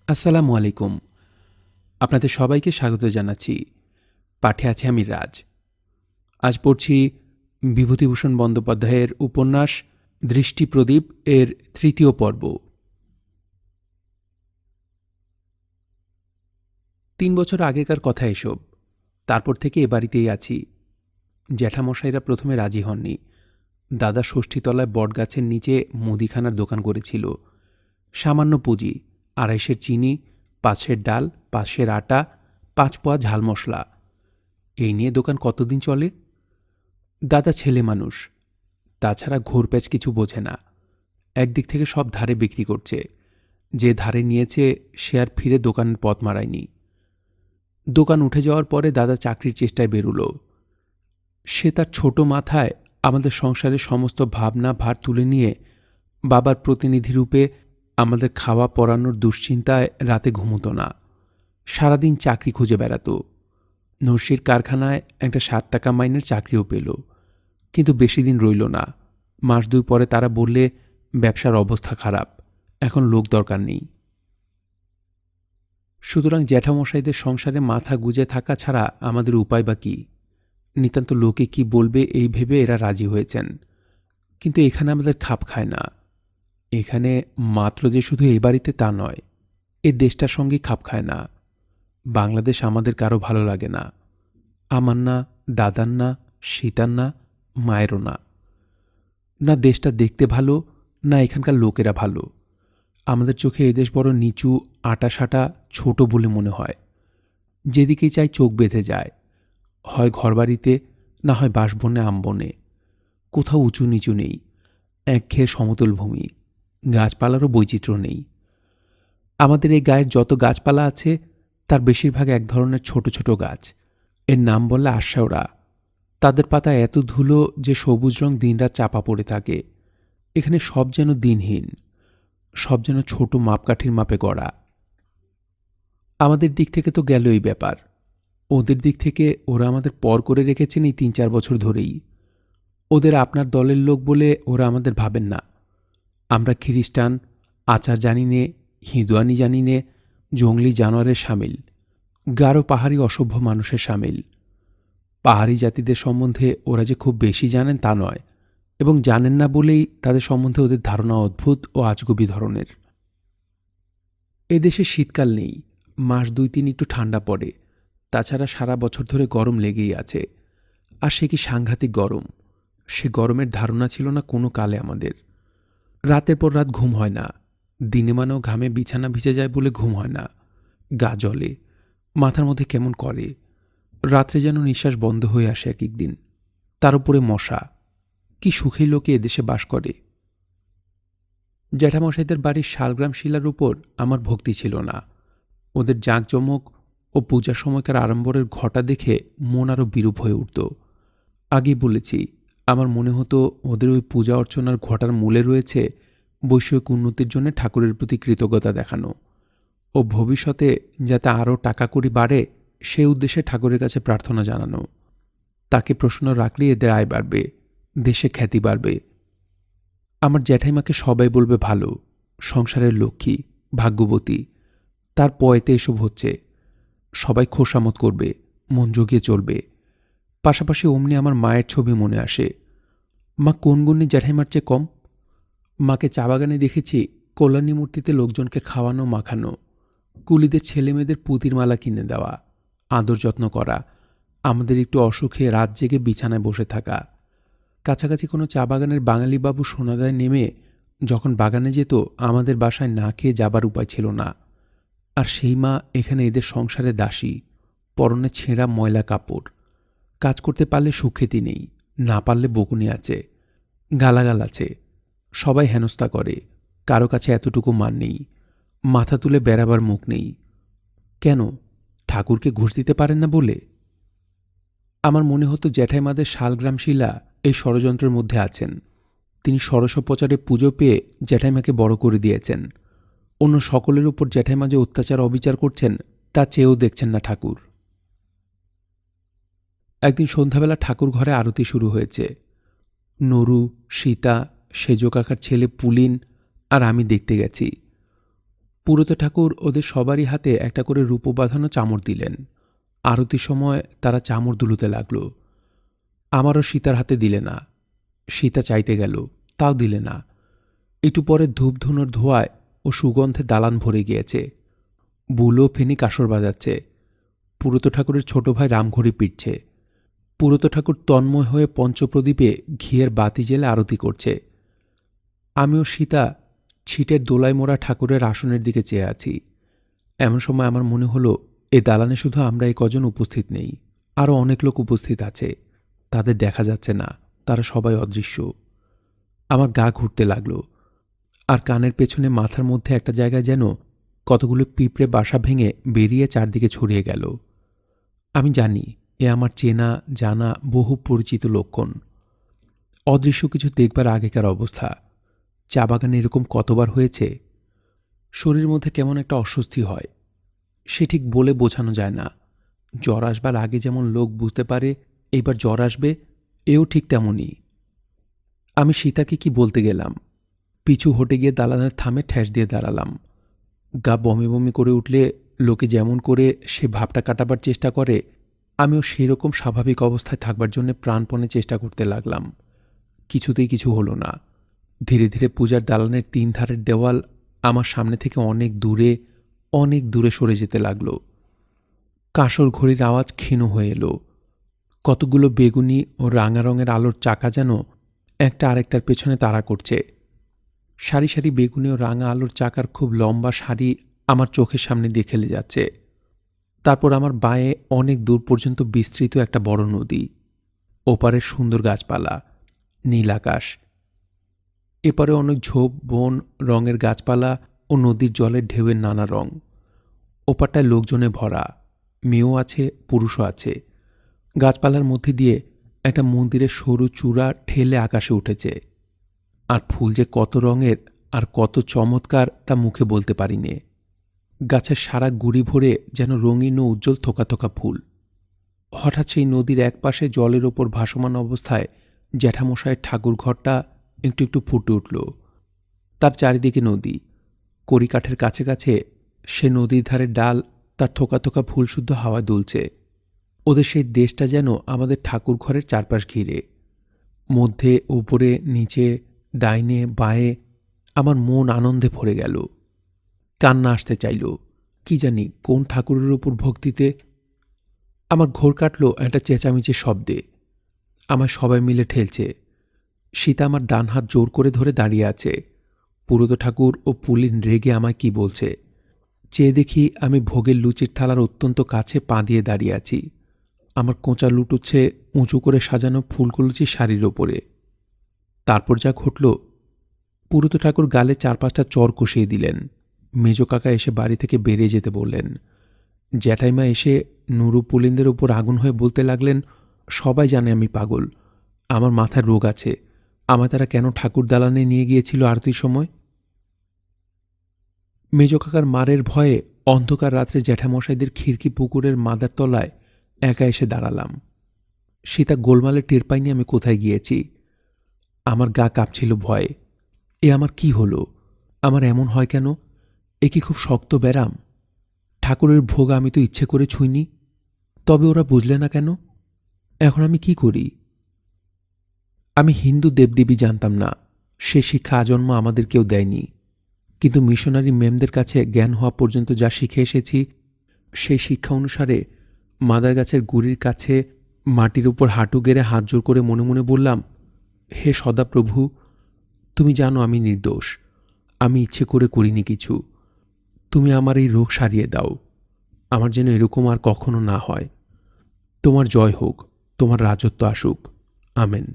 আসসালামু আলাইকুম। আপনাদের সবাইকে স্বাগত জানাচ্ছি। পাঠে আছি আমি রাজ। আজ পড়ছি বিভূতিভূষণ বন্দ্যোপাধ্যায়ের উপন্যাস দৃষ্টিপ্রদীপ এর ৩য় পর্ব। ৩ বছর আগেকার কথা এসব। তারপর থেকে এ বাড়িতেই আছি। জ্যাঠামশাইরা প্রথমে রাজি হননি। দাদা ষষ্ঠীতলায় বটগাছের নিচে মুদিখানার দোকান করেছিল। সামান্য পুঁজি, ২৫ চিনি, ৫ ডাল, ৫ আটা, ৫ পোয়া ঝাল মশলা। এই নিয়ে দোকান কতদিন চলে? দাদা ছেলে মানুষ, তাছাড়া ঘোরপ্যাচ কিছু বোঝে না। একদিক থেকে সব ধারে বিক্রি করছে। যে ধারে নিয়েছে সে আর ফিরে দোকানের পথ মারায়নি। দোকান উঠে যাওয়ার পরে দাদা চাকরির চেষ্টায় বেরুল। সে তার ছোট মাথায় আমাদের সংসারের সমস্ত ভাবনা ভার তুলে নিয়ে বাবার প্রতিনিধি রূপে আমাদের খাওয়া পরানোর দুশ্চিন্তায় রাতে ঘুমোতো না। সারাদিন চাকরি খুঁজে বেড়াত। নরসির কারখানায় একটা ৬০ টাকা মাইনের চাকরিও পেল, কিন্তু বেশি দিন রইল না। মাস ২ পরে তারা বললে ব্যবসার অবস্থা খারাপ, এখন লোক দরকার নেই। সুতরাং জ্যাঠামশাইদের সংসারে মাথা গুজে থাকা ছাড়া আমাদের উপায় বা কী? নিতান্ত লোকে কি বলবে এই ভেবে এরা রাজি হয়েছেন। কিন্তু এখানে আমাদের খাপ খায় না। এখানে মাত্র যে শুধু এই বাড়িতে তা নয়, এ দেশটার সঙ্গে খাপ খায় না। বাংলাদেশ আমাদের কারো ভালো লাগে না। আমার না, দাদার না, সীতার না, মায়েরও না। না দেশটা দেখতে ভালো, না এখানকার লোকেরা ভালো। আমাদের চোখে এদেশ বড় নিচু, আঁটাসাঁটা, ছোট বলে মনে হয়। যেদিকেই চাই চোখ বেঁধে যায়, হয় ঘরবাড়িতে, না হয় বাঁশবনে আমবনে। কোথাও উঁচু নিচু নেই, একঘেয়ে সমতল ভূমি। গাছপালারও বৈচিত্র্য নেই। আমাদের এই গায়ের যত গাছপালা আছে তার বেশিরভাগ এক ধরনের ছোট ছোট গাছ। এর নাম বললে আশাওড়া। তাদের পাতা এত ধুলো যে সবুজ রং দিনরাত চাপা পড়ে থাকে। এখানে সব যেন দিনহীন, সব যেন ছোট মাপকাঠির মাপে গড়া। আমাদের দিক থেকে তো গেল এই ব্যাপার। ওদের দিক থেকে ওরা আমাদের পর করে রেখেছেন এই ৩-৪ বছর ধরেই। ওদের আপনার দলের লোক বলে ওরা আমাদের ভাবেন না। আমরা খ্রিস্টান, আচার জানি নে, হিঁদুয়ানি জানি নে, জঙ্গলি জানোয়ারের সামিল, গারো পাহাড়ি অসভ্য মানুষের সামিল। পাহাড়ি জাতিদের সম্বন্ধে ওরা যে খুব বেশি জানেন তা নয়, এবং জানেন না বলেই তাদের সম্বন্ধে ওদের ধারণা অদ্ভুত ও আজগুবি ধরনের। এদেশে শীতকাল নেই, মাস ২-৩ একটু ঠান্ডা পড়ে, তাছাড়া সারা বছর ধরে গরম লেগেই আছে। আর সে কি সাংঘাতিক গরম! সে গরমের ধারণা ছিল না কোনো কালে আমাদের। রাতের পর রাত ঘুম হয় না। দিনে মানেও ঘামে বিছানা ভিজে যায় বলে ঘুম হয় না। গা জ্বলে, মাথার মধ্যে কেমন করে। রাত্রে যেন নিঃশ্বাস বন্ধ হয়ে আসে এক একদিন। তার উপরে মশা। কি সুখী লোকে এদেশে বাস করে। জ্যাঠামশাইদের বাড়ির শালগ্রাম শিলার উপর আমার ভক্তি ছিল না। ওদের জাঁকজমক ও পূজার সময়কার আড়ম্বরের ঘটা দেখে মন আরও বিরূপ হয়ে উঠত। আগেই বলেছি, আমার মনে হতো ওদের ওই পূজা অর্চনার ঘটার মূলে রয়েছে বৈষয়িক উন্নতির জন্য ঠাকুরের প্রতি কৃতজ্ঞতা দেখানো, ও ভবিষ্যতে যাতে আরও টাকা কড়ি বাড়ে সে উদ্দেশ্যে ঠাকুরের কাছে প্রার্থনা জানানো। তাকে প্রশ্ন রাখলেই এদের আয় বাড়বে, দেশে খ্যাতি বাড়বে। আমার জ্যাঠাইমাকে সবাই বলবে ভালো, সংসারের লক্ষ্মী, ভাগ্যবতী। তার পয়েতে এসব হচ্ছে। সবাই খোশামত করবে, মন জগিয়ে চলবে। পাশাপাশি অমনি আমার মায়ের ছবি মনে আসে। মা কোন গুণে জ্যাঠাইমার চেয়ে কম? মাকে চা বাগানে দেখেছি কল্যাণী মূর্তিতে লোকজনকে খাওয়ানো মাখানো, কুলিদের ছেলেমেয়েদের পুঁতির মালা কিনে দেওয়া, আদর যত্ন করা, আমাদের একটু অসুখে রাত জেগে বিছানায় বসে থাকা। কাছাকাছি কোনো চা বাগানের বাঙালি বাবু সোনাদায় নেমে যখন বাগানে যেত আমাদের বাসায় না খেয়ে যাবার উপায় ছিল না। আর সেই মা এখানে এদের সংসারে দাসী, পরনে ছেঁড়া ময়লা কাপড়। কাজ করতে পারলে সুখ্যাতি নেই, না পারলে বকুনি আছে, গালাগাল আছে। সবাই হেনস্থা করে, কারো কাছে এতটুকু মান নেই। মাথা তুলে বেড়াবার মুখ নেই। কেন? ঠাকুরকে ঘুষ দিতে পারেন না বলে? আমার মনে হতো জ্যাঠাইমাদের শালগ্রাম শিলা এই ষড়যন্ত্রের মধ্যে আছেন। তিনি ষোড়শোপচারে পুজো পেয়ে জ্যাঠাইমাকে বড় করে দিয়েছেন। অন্য সকলের উপর জ্যাঠাইমা যে অত্যাচার অবিচার করছেন তা চেয়েও দেখছেন না ঠাকুর। একদিন সন্ধ্যাবেলা ঠাকুর ঘরে আরতি শুরু হয়েছে। নরু, সীতা, সেজ কাকার ছেলে পুলিন আর আমি দেখতে গেছি। পুরোতো ঠাকুর ওদের সবারই হাতে একটা করে রূপো বাঁধানো চামর দিলেন। আরতির সময় তারা চামর দুলুতে লাগল। আমারও সীতার হাতে দিলে না। সীতা চাইতে গেল, তাও দিলে না। একটু পরে ধূপধুনোর ধোঁয়ায় ও সুগন্ধে দালান ভরে গিয়েছে। বুলো ফেনি কাসর বাজাচ্ছে। পুরোতো ঠাকুরের ছোট ভাই রামঘড়ি পিটছে। পুরোতো ঠাকুর তন্ময় হয়ে পঞ্চপ্রদীপে ঘিয়ের বাতি জেলে আরতি করছে। আমিও সীতা ছিটের দোলায় মোড়া ঠাকুরের আসনের দিকে চেয়ে আছি। এমন সময় আমার মনে হলো, এ দালানে শুধু আমরা এই কজন উপস্থিত নেই, আরও অনেক লোক উপস্থিত আছে। তাদের দেখা যাচ্ছে না, তারা সবাই অদৃশ্য। আমার গা ঘুরতে লাগল, আর কানের পেছনে মাথার মধ্যে একটা জায়গায় যেন কতগুলো পিঁপড়ে বাসা ভেঙে বেরিয়ে চারদিকে ছড়িয়ে গেল। আমি জানি এ আমার চেনা জানা বহু পরিচিত লক্ষণ। অদৃশ্য কিছু দেখবার আগেকার অবস্থা। চা বাগানে এরকম কতবার হয়েছে। শরীরের মধ্যে কেমন একটা অস্বস্তি হয়, সে ঠিক বলে বোঝানো যায় না। জ্বর আসবার আগে যেমন লোক বুঝতে পারে এইবার জ্বর আসবে, এও ঠিক তেমনই। আমি সীতাকে কি বলতে গেলাম, পিছু হটে গিয়ে দালানের থামে ঠেস দিয়ে দাঁড়ালাম। গা বমি বমি করে উঠলে লোকে যেমন করে সে ভাবটা কাটাবার চেষ্টা করে, আমিও সেরকম স্বাভাবিক অবস্থায় থাকবার জন্য প্রাণপণে চেষ্টা করতে লাগলাম। কিছুতেই কিছু হলো না। ধীরে ধীরে পূজার দালানের 3 ধারের দেওয়াল আমার সামনে থেকে অনেক দূরে সরে যেতে লাগল। কাঁসর ঘড়ির আওয়াজ ক্ষীণ হয়ে এলো। কতগুলো বেগুনি ও রাঙা রঙের আলোর চাকা যেন একটা আরেকটার পেছনে তাড়া করছে। সারি সারি বেগুনি ও রাঙা আলোর চাকার খুব লম্বা সারি আমার চোখের সামনে দিয়ে খেলে যাচ্ছে। তারপর আমার বাঁয়ে অনেক দূর পর্যন্ত বিস্তৃত একটা বড় নদী, ওপারে সুন্দর গাছপালা, নীল আকাশ। এপারে অনেক ঝোপ বন রঙের গাছপালা ও নদীর জলের ঢেউয়ের নানা রং। ওপারটায় লোকজনে ভরা, মেয়েও আছে, পুরুষও আছে। গাছপালার মধ্যে দিয়ে একটা মন্দিরের সরু চূড়া ঠেলে আকাশে উঠেছে। আর ফুল যে কত রঙের আর কত চমৎকার তা মুখে বলতে পারি নে। গাছের সারা গুড়ি ভরে যেন রঙিন ও উজ্জ্বল থোকা থোকা ফুল। হঠাৎ সেই নদীর একপাশে জলের ওপর ভাসমান অবস্থায় জ্যাঠামশায়ের ঠাকুর ঘরটা একটু একটু ফুটে উঠল। তার চারিদিকে নদী, কড়িকাঠের কাছে কাছে সে নদীর ধারের ডাল তার থোকা থোকা ফুলশুদ্ধ হাওয়ায় দুলছে। ওদের সেই দেশটা যেন আমাদের ঠাকুর ঘরের চারপাশ ঘিরে। মধ্যে উপরে নিচে ডাইনে বাঁয়ে আমার মন আনন্দে ভরে গেল। কান্না আসতে চাইল, কি জানি কোন ঠাকুরের উপর ভক্তিতে। আমার ঘোর কাটল একটা চেঁচামেচির শব্দে। আমার সবাই মিলে ঠেলছে। সীতা আমার ডান হাত জোর করে ধরে দাঁড়িয়ে আছে। পুরোতো ঠাকুর ও পুলিন রেগে আমায় কি বলছে। চেয়ে দেখি আমি ভোগের লুচির থালার অত্যন্ত কাছে পা দিয়ে দাঁড়িয়ে আছি। আমার কোঁচা লুটুচ্ছে উঁচু করে সাজানো ফুলকলুচির শাড়ির ওপরে। তারপর যা ঘটল, পুরোতো ঠাকুর গালে 4-5টা চর কষিয়ে দিলেন। মেজো কাকা এসে বাড়ি থেকে বেরিয়ে যেতে বললেন। জ্যাঠাইমা এসে নুরু পুলিনদের উপর আগুন হয়ে বলতে লাগলেন, সবাই জানে আমি পাগল, আমার মাথার রোগ আছে, আমায় তারা কেন ঠাকুর দালানে নিয়ে গিয়েছিল আরতির সময়। মেজো কাকার মারের ভয়ে অন্ধকার রাত্রে জ্যাঠামশাইদের খিড়কি পুকুরের মাদার তলায় একা এসে দাঁড়ালাম। সীতা গোলমালে টের পাইনি আমি কোথায় গিয়েছি। আমার গা কাঁপছিল ভয়ে। এ আমার কি হলো? আমার এমন হয় কেন? এ কি খুব শক্ত ব্যারাম? ঠাকুরের ভোগ আমি তো ইচ্ছে করে ছুঁইনি, তবে ওরা বুঝলে না কেন? এখন আমি কি করি? আমি হিন্দু দেবদেবী জানতাম না, সে শিক্ষা আজন্ম আমাদের কেউ দেয়নি। কিন্তু মিশনারি ম্যামদের কাছে জ্ঞান হওয়া পর্যন্ত যা শিখে এসেছি, সেই শিক্ষা অনুসারে মাদার গাছের গুড়ির কাছে মাটির উপর হাঁটু গেড়ে হাত জোর করে মনে মনে বললাম, হে সদাপ্রভু, তুমি জানো আমি নির্দোষ, আমি ইচ্ছে করে করিনি কিছু। তুমি আমার এই রোগ সারিয়ে দাও, আমার যেন এরকম আর কখনো না হয়। তোমার জয় হোক, তোমার রাজত্ব আসুক, আমেন।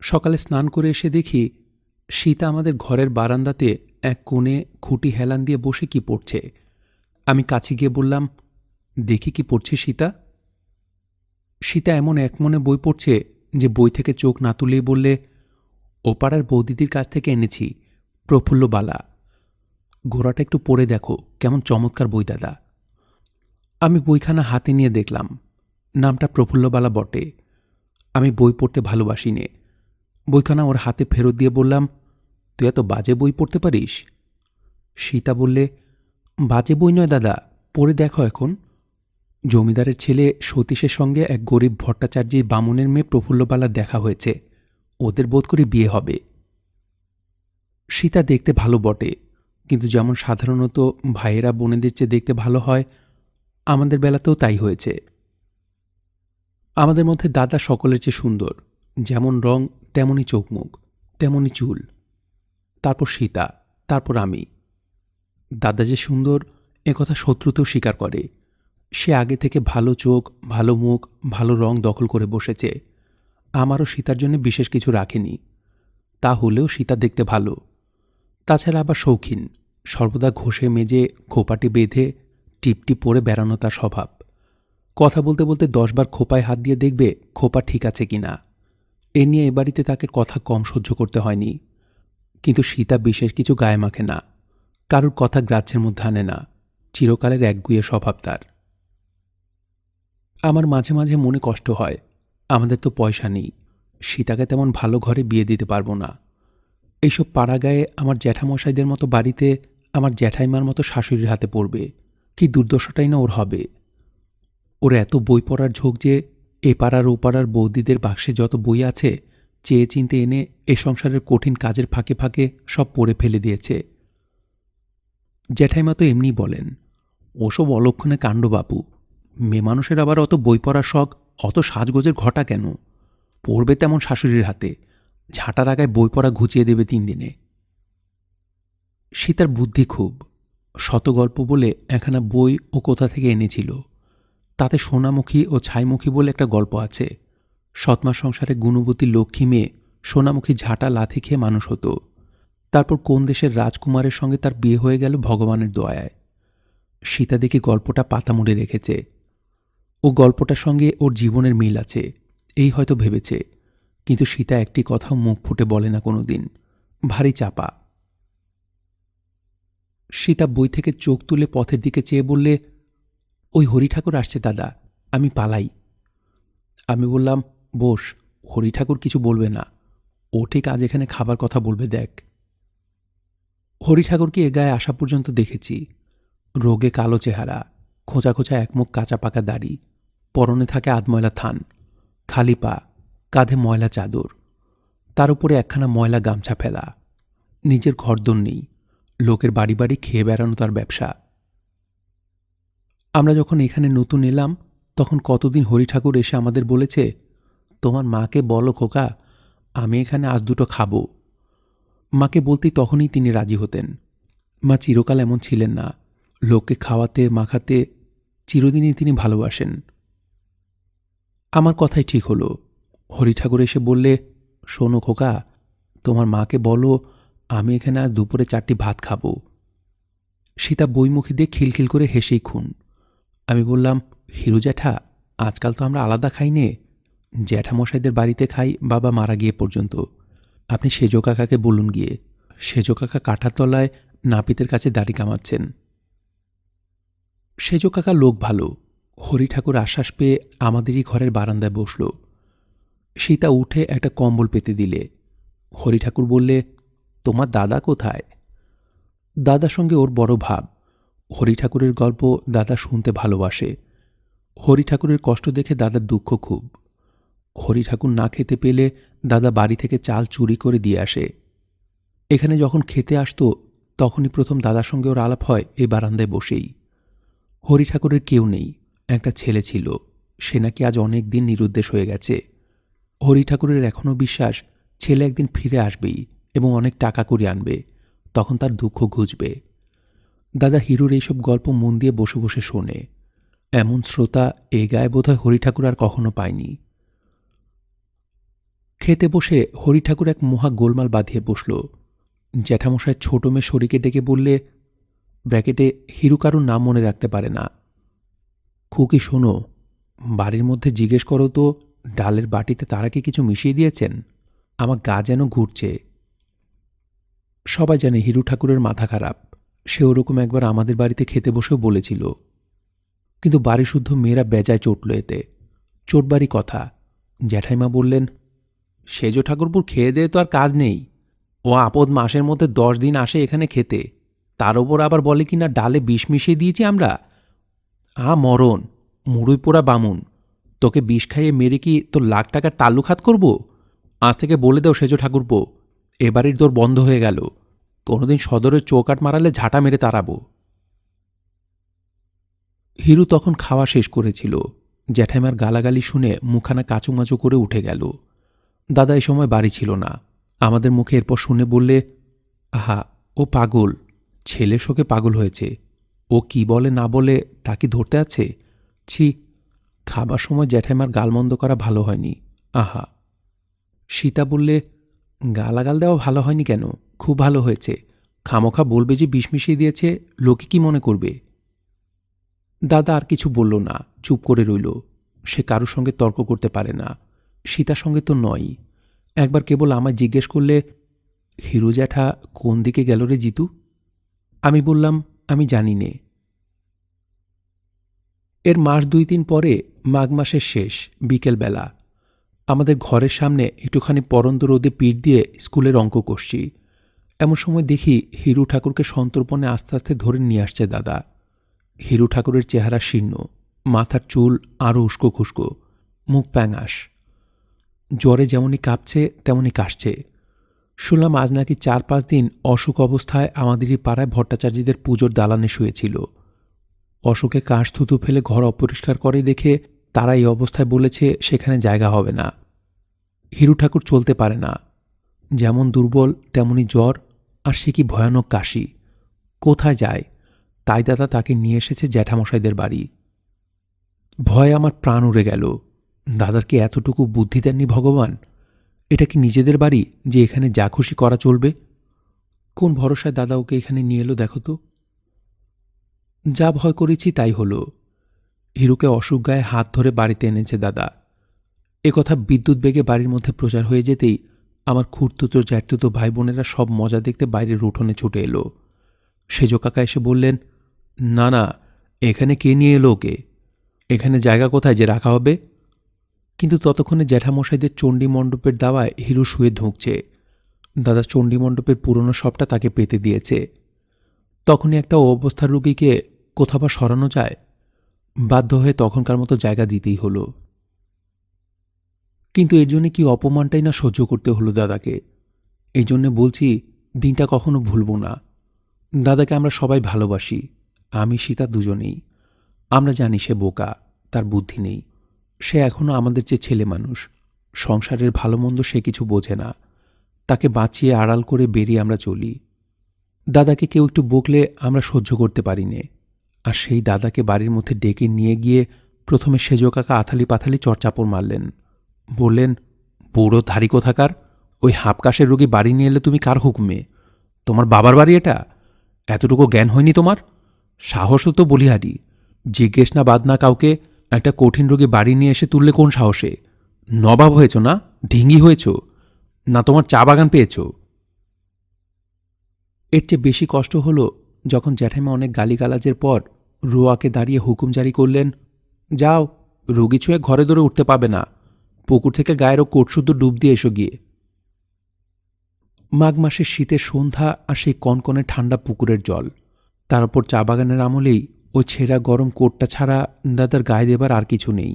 সকালে স্নান করে এসে দেখি সীতা আমাদের ঘরের বারান্দাতে এক কোণে খুঁটি হেলান দিয়ে বসে কি পড়ছে। আমি কাছে গিয়ে বললাম, দেখি কি পড়ছে সীতা। সীতা এমন একমনে বই পড়ছে যে বই থেকে চোখ না তুলেই বললে, ও পাড়ার বৌদিদির কাছ থেকে এনেছি, প্রফুল্লবালা। ঘোড়াটা একটু পড়ে দেখো, কেমন চমৎকার বই দাদা। আমি বইখানা হাতে নিয়ে দেখলাম, নামটা প্রফুল্লবালা বটে। আমি বই পড়তে ভালোবাসি নে। বইখানা ওর হাতে ফেরত দিয়ে বললাম, তুই এত বাজে বই পড়তে পারিস? সীতা বললে, বাজে বই নয় দাদা, পড়ে দেখো এখন। জমিদারের ছেলে সতীশের সঙ্গে এক গরিব ভট্টাচার্যের বামুনের মেয়ে প্রফুল্লবালার দেখা হয়েছে, ওদের বোধ করি বিয়ে হবে। সীতা দেখতে ভালো বটে, কিন্তু যেমন সাধারণত ভাইয়েরা বোনেদের চেয়ে দেখতে ভালো হয়, আমাদের বেলাতেও তাই হয়েছে। আমাদের মধ্যে দাদা সকলের চেয়ে সুন্দর, যেমন রং তেমনই চোখ মুখ, তেমনই চুল। তারপর সীতা, তারপর আমি। দাদা যে সুন্দর একথা শত্রুতেও স্বীকার করে। সে আগে থেকে ভালো চোখ, ভালো মুখ, ভালো রং দখল করে বসেছে। আমারও সীতার জন্য বিশেষ কিছু রাখেনি। তা হলেও সীতা দেখতে ভালো। তাছাড়া আবার শৌখিন, সর্বদা ঘষে মেজে খোপাটি বেঁধে টিপটি পরে বেড়ানো তার স্বভাব। কথা বলতে বলতে 10 বার খোপায় হাত দিয়ে দেখবে খোপা ঠিক আছে কিনা। এ নিয়ে এ বাড়িতে তাকে কথা কম সহ্য করতে হয়নি। কিন্তু সীতা বিশেষ কিছু গায়ে মাখে না, কারুর কথা গ্রাহ্যের মধ্যে আনে না, চিরকালের একগুঁয়ে স্বভাব তার। আমার মাঝে মাঝে মনে কষ্ট হয়, আমাদের তো পয়সা নেই, সীতাকে তেমন ভালো ঘরে বিয়ে দিতে পারবো না। এইসব পাড়া গায়ে আমার জ্যাঠামশাইদের মতো বাড়িতে আমার জ্যাঠাইমার মতো শাশুড়ির হাতে পড়বে, কি দুর্দশাটাই না ওর হবে। ওর এত বই পড়ার ঝোঁক যে এ পাড়ার ও পাড়ার বৌদিদের বাক্সে যত বই আছে চেয়ে চিনতে এনে এ সংসারের কঠিন কাজের ফাঁকে ফাঁকে সব পড়ে ফেলে দিয়েছে। জ্যাঠাইমা তো এমনি বলেন, ওসব অলক্ষণে কাণ্ড বাপু, মেয়ে মানুষের আবার অত বই পড়ার শখ, অত সাজগোজের ঘটা কেন? পড়বে তেমন শাশুড়ির হাতে, ঝাঁটার আগায় বই পড়া ঘুচিয়ে দেবে 3 দিনে। সীতার বুদ্ধি খুব, শত গল্প বলে একখানা বই ও কোথা থেকে এনেছিল। তাতে সোনামুখী ও ছাইমুখী বলে একটা গল্প আছে। সৎমার সংসারে গুণবতী লক্ষ্মী মেয়ে সোনামুখী ঝাঁটা লাথি খেয়ে মানুষ হতো। তারপর কোন দেশের রাজকুমারের সঙ্গে তার বিয়ে হয়ে গেল ভগবানের দয়ায়। সীতা দেখি গল্পটা পাতা মুড়ে রেখেছে। ও গল্পটার সঙ্গে ওর জীবনের মিল আছে এই হয়তো ভেবেছে, কিন্তু সীতা একটি কথাও মুখ ফুটে বলে না কোনো দিন, ভারী চাপা। সীতা বই থেকে চোখ তুলে পথের দিকে চেয়ে বললে, ওই হরি ঠাকুর আসছে দাদা, আমি পালাই। আমি বললাম, বস, হরি ঠাকুর কিছু বলবে না, ও ঠিক আজ এখানে খাবার কথা বলবে দেখ। হরি ঠাকুরকে এ গায়ে আসা পর্যন্ত দেখেছি। রোগে কালো চেহারা, খোঁচা খোঁচা একমুখ কাঁচা পাকা দাড়ি, পরনে থাকে আধময়লা থান, খালি পা, কাঁধে ময়লা চাদর, তার উপরে একখানা ময়লা গামছা ফেলা। নিজের ঘরদোর নেই, লোকের বাড়ি বাড়ি খেয়ে বেড়ানো তার ব্যবসা। আমরা যখন এখানে নতুন এলাম তখন কতদিন হরি ঠাকুর এসে আমাদের বলেছে, তোমার মাকে বলো খোকা, আমি এখানে আজ দুটো খাবো। মাকে বলতেই তখনই তিনি রাজি হতেন। মা চিরকাল এমন ছিলেন না, লোককে খাওয়াতে মাখাতে চিরদিনই তিনি ভালোবাসেন। আমার কথাই ঠিক হলো। হরি ঠাকুর এসে বললে, শোনো খোকা, তোমার মাকে বলো আমি এখানে আজ দুপুরে 4টি ভাত খাবো। সীতা বইমুখী দিয়ে খিলখিল করে হেসেই খুন। আমি বললাম, হিরু জ্যাঠা, আজকাল তো আমরা আলাদা খাই নে, জ্যাঠামশাইদের বাড়িতে খাই বাবা মারা গিয়ে পর্যন্ত। আপনি সেজো কাকাকে বলুন গিয়ে। সেজো কাকা কাঁঠার তলায় নাপিতের কাছে দাড়ি কামাচ্ছেন। সেজো কাকা লোক ভালো। হরি ঠাকুর আশ্বাস পেয়ে আমাদেরই ঘরের বারান্দায় বসল। সীতা উঠে একটা কম্বল পেতে দিলে। হরি ঠাকুর বললে, তোমার দাদা কোথায়? দাদার সঙ্গে ওর বড় ভাব। হরি ঠাকুরের গল্প দাদা শুনতে ভালোবাসে। হরি ঠাকুরের কষ্ট দেখে দাদার দুঃখ খুব। হরি ঠাকুর না খেতে পেলে দাদা বাড়ি থেকে চাল চুরি করে দিয়ে আসে। এখানে যখন খেতে আসতো তখনই প্রথম দাদার সঙ্গে ওর আলাপ হয় এই বারান্দায় বসেই। হরি ঠাকুরের কেউ নেই, একটা ছেলে ছিল, সে নাকি আজ অনেক দিন নিরুদ্দেশ হয়ে গেছে। হরি ঠাকুরের এখনও বিশ্বাস ছেলে একদিন ফিরে আসবেই এবং অনেক টাকা করে আনবে, তখন তার দুঃখ ঘুচবে। দাদা হিরুর এইসব গল্প মন দিয়ে বসে বসে শোনে। এমন শ্রোতা এ গায়ে বোধহয় হরি ঠাকুর আর কখনো পায়নি। খেতে বসে হরি ঠাকুর এক মহা গোলমাল বাঁধিয়ে বসল। জ্যাঠামশায় ছোট মেয়ে শরীকে ডেকে বললে, ব্র্যাকেটে হিরু কারুর নাম মনে রাখতে পারে না। খুকি শোনো, বাড়ির মধ্যে জিজ্ঞেস করো তো ডালের বাটিতে তারা কি কিছু মিশিয়ে দিয়েছেন? আমার গা যেন ঘুরছে। সবাই জানে হিরু ঠাকুরের মাথা খারাপ, সে ওরকম একবার আমাদের বাড়িতে খেতে বসেও বলেছিল। কিন্তু বাড়ি শুদ্ধ মেয়েরা বেজায় চটল এতে। চোটবারই কথা। জ্যাঠাইমা বললেন, সেজো ঠাকুরপুর খেয়ে দিয়ে তো আর কাজ নেই, ও আপদ মাসের মধ্যে 10 দিন আসে এখানে খেতে, তার ওপর আবার বলে কিনা ডালে বিষ মিশিয়ে দিয়েছি আমরা। মরণ, মুড়ুই পোড়া বামুন, তোকে বিষ খাইয়ে মেরে কি তোর লাখ টাকার তাল্লুক হাত করব? আজ থেকে বলে দাও সেজ ঠাকুরপো, এবারের দোর বন্ধ হয়ে গেল। কোনোদিন সদরের চৌকাট মারালে ঝাঁটা মেরে তাড়াবো। হিরু তখন খাওয়া শেষ করেছিল। জ্যাঠাইমার গালাগালি শুনে মুখানা কাচুমাচু করে উঠে গেল। দাদা এ সময় বাড়ি ছিল না। আমাদের মুখে এরপর শুনে বললে, আহা, ও পাগল, ছেলে শোকে পাগল হয়েছে। ও কি বলে না বলে তা কি ধরতে আছে? ছি, খাবার সময় জ্যাঠাইমার গালমন্দ করা ভালো হয়নি। আহা। সীতা বললে, গালাগাল দেওয়া ভালো হয়নি কেন? খুব ভালো হয়েছে। খামোখা বলবে যে বিষ মিশিয়ে দিয়েছে, লোকে কি মনে করবে? দাদা আর কিছু বলল না, চুপ করে রইল। সে কারোর সঙ্গে তর্ক করতে পারে না, সীতার সঙ্গে তো নয়। একবার কেবল আমায় জিজ্ঞেস করলে, হিরু জ্যাঠা কোন দিকে গেল রে জিতু? আমি বললাম, আমি জানি নে। এর মাস 2-3 পরে মাঘ মাসের শেষ বিকেলবেলা আমাদের ঘরের সামনে একটুখানি পরন্ত রোদে পিঠ দিয়ে স্কুলের অঙ্ক কষছি। এমন সময় দেখি হিরু ঠাকুরকে সন্তর্পণে আস্তে আস্তে ধরে নিয়ে আসছে দাদা। হিরু ঠাকুরের চেহারা শীর্ণ, মাথার চুল আরও উস্কো খুস্কো, মুখ প্যাঙাস। জ্বরে যেমনই কাঁপছে তেমনই কাশছে। শুনলাম আজ নাকি 4-5 দিন অসুখ অবস্থায় আমাদেরই পাড়ায় ভট্টাচার্যদের পুজোর দালানে শুয়েছিল। অসুখে কাশ থুতু ফেলে ঘর অপরিষ্কার করে দেখে তারা এই অবস্থায় বলেছে সেখানে জায়গা হবে না। হিরু ঠাকুর চলতে পারে না, যেমন দুর্বল তেমনি জ্বর, আর সে কি ভয়ানক কাশি। কোথায় যায়? তাই দাদা তাকে নিয়ে এসেছে জ্যাঠামশাইদের বাড়ি। ভয়ে আমার প্রাণ উড়ে গেল। দাদার কি এতটুকু বুদ্ধি দেননি ভগবান? এটা কি নিজেদের বাড়ি যে এখানে যা খুশি করা চলবে? কোন ভরসায় দাদা ওকে এখানে নিয়ে এলো দেখো তো। যা ভয় করেছি তাই হলো। হিরুকে অসুখ গায়ে হাত ধরে বাড়িতে এনেছে দাদা। একথা বিদ্যুৎ বেগে বাড়ির মধ্যে প্রচার হয়ে যেতেই আমার খুড়তুতো জ্যাঠতুতো ভাই বোনেরা সব মজা দেখতে বাইরের উঠোনে ছুটে এলো। সেজ কাকা এসে বললেন, না না, এখানে কে নিয়ে এলো ওকে? এখানে জায়গা কোথায় যে রাখা হবে? কিন্তু ততক্ষণে জ্যাঠামশাইদের চণ্ডী মণ্ডপের দাওয়ায় হিরু শুয়ে ধুঁকছে। দাদা চণ্ডী মণ্ডপের পুরনো সবটা তাকে পেতে দিয়েছে। তখনই একটা অবস্থার রোগীকে কোথাও বা সরানো যায়? বাধ্য হয়ে তখনকার মতো জায়গা দিতেই হলো। কিন্তু এর জন্যে কি অপমানটাই না সহ্য করতে হলো দাদাকে। এই জন্যে বলছি, দিনটা কখনো ভুলব না। দাদাকে আমরা সবাই ভালোবাসি, আমি সীতা দুজনেই। আমরা জানি সে বোকা, তার বুদ্ধি নেই। সে এখনও আমাদের চেয়ে ছেলে মানুষ, সংসারের ভালো মন্দ সে কিছু বোঝে না। তাকে বাঁচিয়ে আড়াল করে বেরিয়ে আমরা চলি। দাদাকে কেউ একটু বকলে আমরা সহ্য করতে পারি নে। আর সেই দাদাকে বাড়ির মধ্যে ডেকে নিয়ে গিয়ে প্রথমে সেজ কাকা আথালি পাথালি চড়চাপড় মারলেন। বললেন, বুড়ো ধারি কোথাকার, ওই হাঁপকাশের রোগী বাড়ি নিয়ে এলে তুমি কার হুকুমে? তোমার বাবার বাড়ি এটা? এতটুকু জ্ঞান হয়নি তোমার? সাহসও তো বলিহারি। জিজ্ঞেস না বাদ না কাউকে একটা কঠিন রোগী বাড়ি নিয়ে এসে তুললে কোন সাহসে? নবাব হয়েছ না ঢিঙ্গি হয়েছ? না তোমার চা বাগান পেয়েছ? এর চেয়ে বেশি কষ্ট হলো যখন জ্যাঠাইমা অনেক গালিগালাজের পর রোয়াকে দাঁড়িয়ে হুকুম জারি করলেন, যাও, রোগী ছুঁয়ে ঘরে দৌড়ে উঠতে পাবে না। পুকুর থেকে গায়ের ও কোটশুদ্ধ ডুব দিয়ে এসো গিয়ে। মাঘ মাসের শীতের সন্ধ্যা আর সেই কনকনে ঠান্ডা পুকুরের জল, তার উপর চা বাগানের আমলেই ওই ছেঁড়া গরম কোটটা ছাড়া দাদার গায়ে দেবার আর কিছু নেই।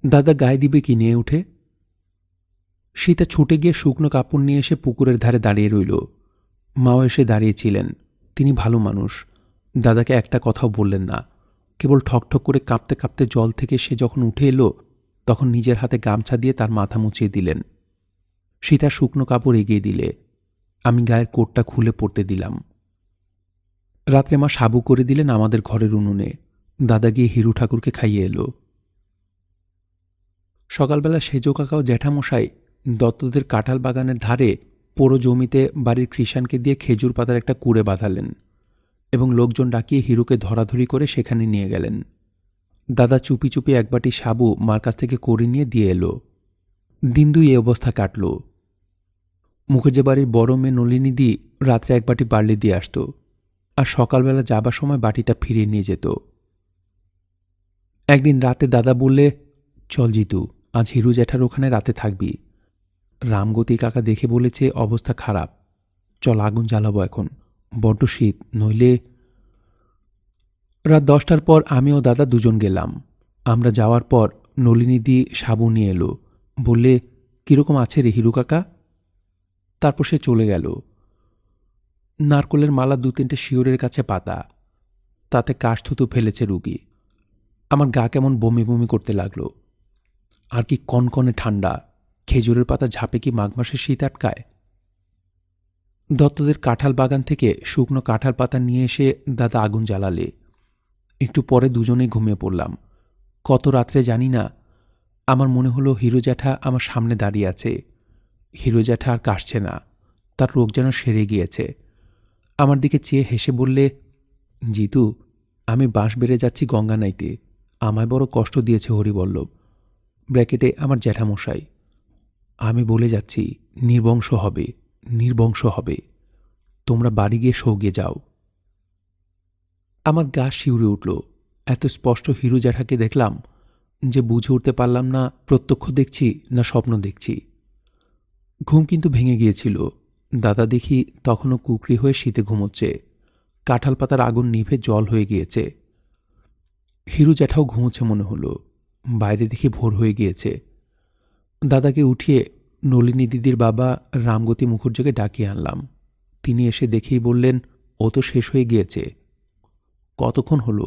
দাদা গায়ে দিবে কি নিয়ে উঠে? সীতা ছুটে গিয়ে শুকনো কাপড় নিয়ে এসে পুকুরের ধারে দাঁড়িয়ে রইল। মাও এসে দাঁড়িয়েছিলেন। তিনি ভালো মানুষ, দাদাকে একটা কথাও বললেন না। কেবল ঠকঠক করে কাঁপতে কাঁপতে জল থেকে সে যখন উঠে এলো তখন নিজের হাতে গামছা দিয়ে তার মাথা মুছিয়ে দিলেন। সীতা শুকনো কাপড় এগিয়ে দিলে আমি গায়ের কোটটা খুলে পড়তে দিলাম। রাত্রে মা সাবু করে দিলেন আমাদের ঘরের উনুনে। দাদা গিয়ে হিরু ঠাকুরকে খাইয়ে এলো। সকালবেলা সেজ কাকাও জ্যাঠামশাই দত্তদের কাঁঠাল বাগানের ধারে পোড়ো জমিতে বাড়ির কৃষাণকে দিয়ে খেজুর পাতার একটা কুড়ে বাঁধালেন এবং লোকজন ডাকিয়ে হিরুকে ধরাধরি করে সেখানে নিয়ে গেলেন। দাদা চুপি চুপি এক বাটি সাবু মার কাছ থেকে করে নিয়ে দিয়ে এলো। দিন দুই এ অবস্থা কাটল। মুখের বাড়ির বড় মেয়ে নলিনীদি রাত্রে এক বাটি বার্লি দিয়ে আসত, আর সকালবেলা যাবার সময় বাটিটা ফিরিয়ে নিয়ে যেত। একদিন রাতে দাদা বললে, চল জিতু, আজ হিরু জ্যাঠার ওখানে রাতে থাকবি। রামগতি কাকা দেখে বলেছে অবস্থা খারাপ, চল আগুন জ্বালাবো এখন, বড্ড শীত, নইলে। রাত 10টার পর আমি ও দাদা দুজন গেলাম। আমরা যাওয়ার পর নলিনীদি সাবু নিয়ে এলো। বললে, কিরকম আছে রে হিরু কাকা? তারপর সে চলে গেল। নারকলের মালা 2-3টে শিওরের কাছে পাতা, তাতে কাশথুতু ফেলেছে রুগী। আমার গা কেমন বমি বমি করতে লাগলো। আর কি কনকনে ঠান্ডা! খেজুরের পাতা ঝাঁপে কি মাঘ মাসের শীত আটকায়? দত্তদের কাঁঠাল বাগান থেকে শুকনো কাঁঠাল পাতা নিয়ে এসে দাদা আগুন জ্বালালে। একটু পরে দুজনেই ঘুমিয়ে পড়লাম। কত রাত্রে জানি না, আমার মনে হলো হিরো জ্যাঠা আমার সামনে দাঁড়িয়ে আছে। হিরো জ্যাঠা আর কাশছে না, তার রোগ যেন সেরে গিয়েছে। আমার দিকে চেয়ে হেসে বললে, জিতু, আমি বাঁশ বেড়ে যাচ্ছি গঙ্গা নাইতে, আমায় বড় কষ্ট দিয়েছে হরিবল্লভ। ব্র্যাকেটে আমার জ্যাঠামশাই। আমি বলে যাচ্ছি, নির্বংশ হবে, নির্বংশ হবে। তোমরা বাড়ি গিয়ে সৌগে যাও। আমার গা শিউরে উঠল। এত স্পষ্ট হিরু জ্যাঠাকে দেখলাম যে বুঝে উঠতে পারলাম না প্রত্যক্ষ দেখছি না স্বপ্ন দেখছি। ঘুম কিন্তু ভেঙে গিয়েছিল। দাদা দেখি তখনও কুকরি হয়ে শীতে ঘুমোচ্ছে। কাঁঠাল পাতার আগুন নিভে জল হয়ে গিয়েছে। হিরু জ্যাঠাও ঘুমোচ্ছে মনে হলো। বাইরে দেখি ভোর হয়ে গিয়েছে। দাদাকে উঠিয়ে নলিনী দিদির বাবা রামগতি মুখুজ্জেকে ডাকিয়ে আনলাম। তিনি এসে দেখেই বললেন, ও তো শেষ হয়ে গিয়েছে। কতক্ষণ হলো?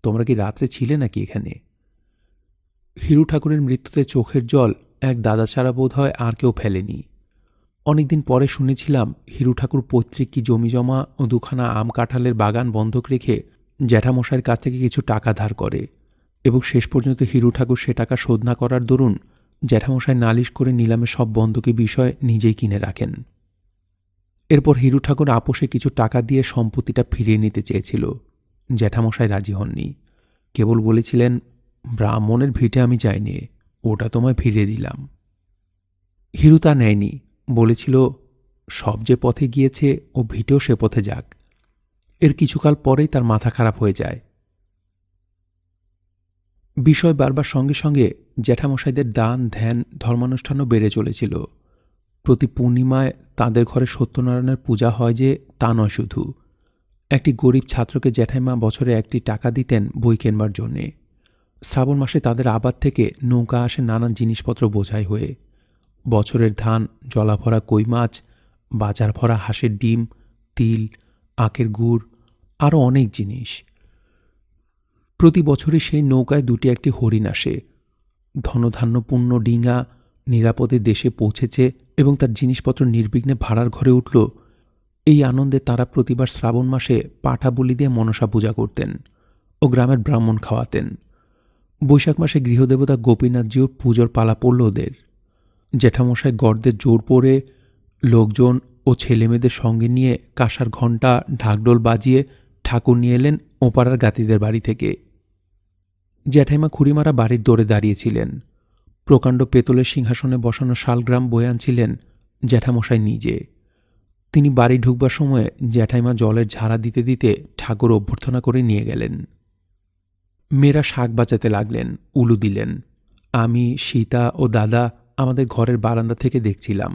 তোমরা কি রাত্রে ছিলে নাকি এখানে? হিরু ঠাকুরের মৃত্যুতে চোখের জল এক দাদা ছাড়া বোধ হয় আর কেউ ফেলেনি। অনেকদিন পরে শুনেছিলাম হিরু ঠাকুর পৈতৃক কি জমি জমা ও 2খানা আম কাঁঠালের বাগান বন্ধক রেখে জ্যাঠামশাইয়ের কাছ থেকে কিছু টাকা ধার করে, এবং শেষ পর্যন্ত হিরু ঠাকুর সে টাকা শোধ না করার দরুন জ্যাঠামশাই নালিশ করে নিলামে সব বন্ধকি বিষয় নিজেই কিনে রাখেন। এরপর হিরু ঠাকুর আপোষে কিছু টাকা দিয়ে সম্পত্তিটা ফিরিয়ে নিতে চেয়েছিল। জ্যাঠামশাই রাজি হননি। কেবল বলেছিলেন, ব্রাহ্মণের ভিটে আমি যাইনি, ওটা তোমায় ফিরিয়ে দিলাম। হিরু তা নেয়নি। বলেছিল, সব যে পথে গিয়েছে ও ভিটেও সে পথে যাক। এর কিছুকাল পরেই তার মাথা খারাপ হয়ে যায়। বিষয় বাড়বার সঙ্গে সঙ্গে জ্যাঠামশাইদের দান ধ্যান ধর্মানুষ্ঠানও বেড়ে চলেছিল। প্রতি পূর্ণিমায় তাঁদের ঘরে সত্যনারায়ণের পূজা হয় যে তা নয় শুধু। একটি গরিব ছাত্রকে জ্যাঠাইমা বছরে 1টি টাকা দিতেন বই কেনবার জন্যে। শ্রাবণ মাসে তাদের আবাদ থেকে নৌকা আসে নানান জিনিসপত্র বোঝাই হয়ে। বছরের ধান, জলাভরা কই মাছ, বাজার ভরা হাঁসের ডিম, তিল, আখের গুড়, আরও অনেক জিনিস। প্রতি বছরই সেই নৌকায় 2টি-1টি হরিণ আসে। ধনধান্যপূর্ণ ডিঙা নিরাপদে দেশে পৌঁছেছে এবং তার জিনিসপত্র নির্বিঘ্নে ভাড়ার ঘরে উঠল, এই আনন্দে তারা প্রতিবার শ্রাবণ মাসে পাঠা বলি দিয়ে মনসা পূজা করতেন ও গ্রামের ব্রাহ্মণ খাওয়াতেন। বৈশাখ মাসে গৃহদেবতা গোপীনাথজিও পুজোর পালা পড়ল ওদের। জ্যাঠামশাই গর্দের জোর পড়ে লোকজন ও ছেলেমেয়েদের সঙ্গে নিয়ে কাঁসার ঘণ্টা ঢাকঢোল বাজিয়ে ঠাকুর নিয়ে এলেন ওপাড়ার গাতিদের বাড়ি থেকে। জ্যাঠাইমা খুড়িমারা বাড়ির দোরে দাঁড়িয়েছিলেন। প্রকাণ্ড পেতলের সিংহাসনে বসানো শালগ্রাম বয়ে আনছিলেন জ্যাঠামশাই নিজে। তিনি বাড়ি ঢুকবার সময় জ্যাঠাইমা জলের ঝাড়া দিতে দিতে ঠাকুর অভ্যর্থনা করে নিয়ে গেলেন। মেয়েরা শাক বাঁচাতে লাগলেন, উলু দিলেন। আমি, সীতা ও দাদা আমাদের ঘরের বারান্দা থেকে দেখছিলাম।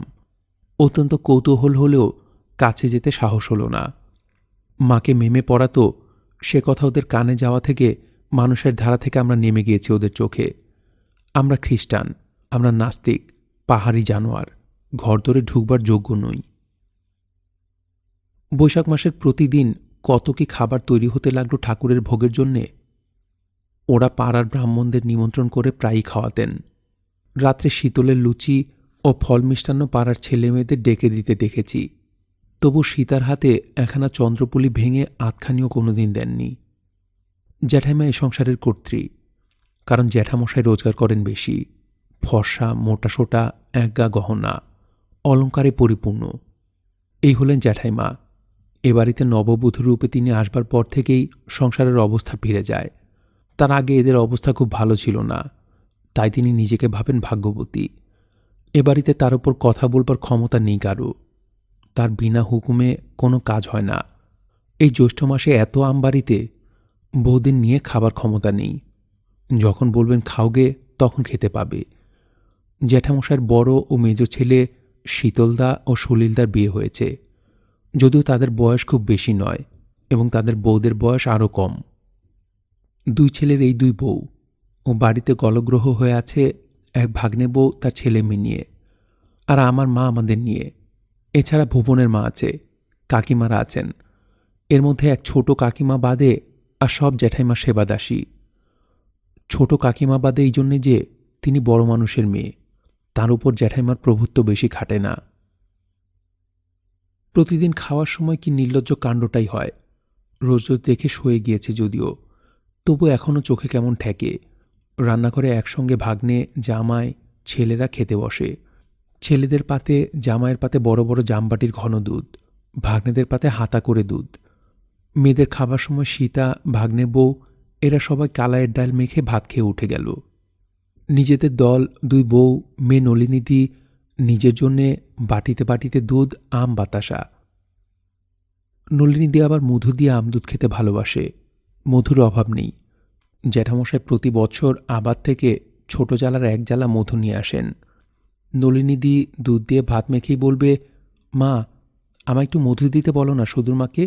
অত্যন্ত কৌতূহল হলেও কাছে যেতে সাহস হলো না। মাকে মেমে পড়াতো, সে কথা ওদের কানে যাওয়া থেকে মানুষের ধারা থেকে আমরা নেমে গিয়েছি ওদের চোখে। আমরা খ্রিস্টান, আমরা নাস্তিক, পাহাড়ি জানোয়ার, ঘরদোরে ঢুকবার যোগ্য নই। বৈশাখ মাসের প্রতিদিন কত কি খাবার তৈরি হতে লাগলো ঠাকুরের ভোগের জন্যে। ওরা পাড়ার ব্রাহ্মণদের নিমন্ত্রণ করে প্রায়ই খাওয়াতেন। রাত্রে শীতলের লুচি ও ফল মিষ্টান্ন পাড়ার ছেলেমেয়েদের ডেকে দিতে দেখেছি। তবু সীতার হাতে একখানা চন্দ্রপুলি ভেঙে আধখানিও কোনোদিন দেননি। জ্যাঠাইমা এ সংসারের কর্ত্রী, কারণ জ্যাঠামশাই রোজগার করেন বেশি। ফর্সা মোটাসোটা একগা গহনা অলঙ্কারে পরিপূর্ণ। এই হলেন জ্যাঠাইমা। এ বাড়িতে নববধূ রূপে তিনি আসবার পর থেকেই সংসারের অবস্থা ফিরে যায়। তার আগে এদের অবস্থা খুব ভালো ছিল না, তাই তিনি নিজেকে ভাবেন ভাগ্যবতী। এ বাড়িতে তার উপর কথা বলবার ক্ষমতা নেই কারো। তার বিনা হুকুমে কোনো কাজ হয় না। এই জ্যৈষ্ঠ মাসে এত আম বাড়িতে, বৌদিন নিয়ে খাবার ক্ষমতা নেই। যখন বলবেন খাওগে, তখন খেতে পাবে। জ্যাঠামশাইয়ের বড় ও মেজ ছেলে শীতলদা ও সলিলদার বিয়ে হয়েছে। যদিও তাদের বয়স খুব বেশি নয় এবং তাদের বউদের বয়স আরও কম। 2 ছেলের এই 2 বউ ও বাড়িতে গলগ্রহ হয়ে আছে এক ভাগ্নে বউ তার ছেলে মেয়ে নিয়ে, আর আমার মা আমাদের নিয়ে। এছাড়া ভুবনের মা আছে, কাকিমারা আছেন। এর মধ্যে এক ছোট কাকিমা বাদে আর সব জ্যাঠাইমার সেবাদাসী। ছোট কাকিমা বাদে এই জন্যে যে তিনি বড় মানুষের মেয়ে, তার উপর জ্যাঠাইমার প্রভুত্ব বেশি খাটে না। প্রতিদিন খাওয়ার সময় কি নির্লজ্জ কাণ্ডটাই হয়। রোজ রোজ দেখে সয়ে গিয়েছে যদিও, তবু এখনও চোখে কেমন ঠেকে। রান্নাঘরে একসঙ্গে ভাগ্নে, জামাই, ছেলেরা খেতে বসে। ছেলেদের পাতে, জামাইয়ের পাতে বড় বড় জামবাটির ঘন দুধ, ভাগ্নেদের পাতে হাতা করে দুধ। মেয়েদের খাবার সময় সীতা, ভাগ্নে বউ এরা সবাই কালাইয়ের ডাল মেখে ভাত খেয়ে উঠে গেল। নিজেদের দল 2 বউ, মেয়ে নলিনীদি নিজের জন্যে বাটিতে বাটিতে দুধ, আম, বাতাসা। নলিনীদি আবার মধু দিয়ে আমদুধ খেতে ভালোবাসে, মধুর অভাব নেই। জ্যাঠামশাই প্রতি বছর আবাদ থেকে ছোট জালার 1 জালা মধু নিয়ে আসেন। নলিনীদি দুধ দিয়ে ভাত মেখেই বলবে, মা আমায় একটু মধু দিতে বলো না সুদূর মাকে।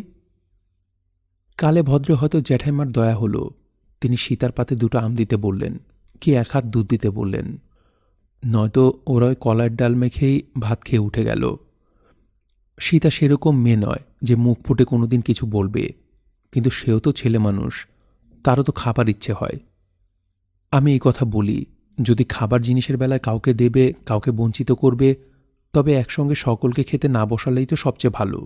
কালে ভদ্রে হয়তো জ্যাঠাইমার দয়া হলো, তিনি সীতার পাতে 2টো আম দিতে বললেন, কি 1 হাত দুধ দিতে বললেন। নয়তো ওরা ওই কলাইয়ের ডাল মেখেই ভাত খেয়ে উঠে গেল। সীতা সেরকম মেয়ে নয় যে মুখ ফুটে কোনোদিন কিছু বলবে, কিন্তু সেও তো ছেলে মানুষ, তারও তো খাবার ইচ্ছে হয়। আমি এই কথা বলি, যদি খাবার জিনিসের বেলায় কাউকে দেবে, কাউকে বঞ্চিত করবে, তবে একসঙ্গে সকলকে খেতে না বসালেই তো সবচেয়ে ভালো।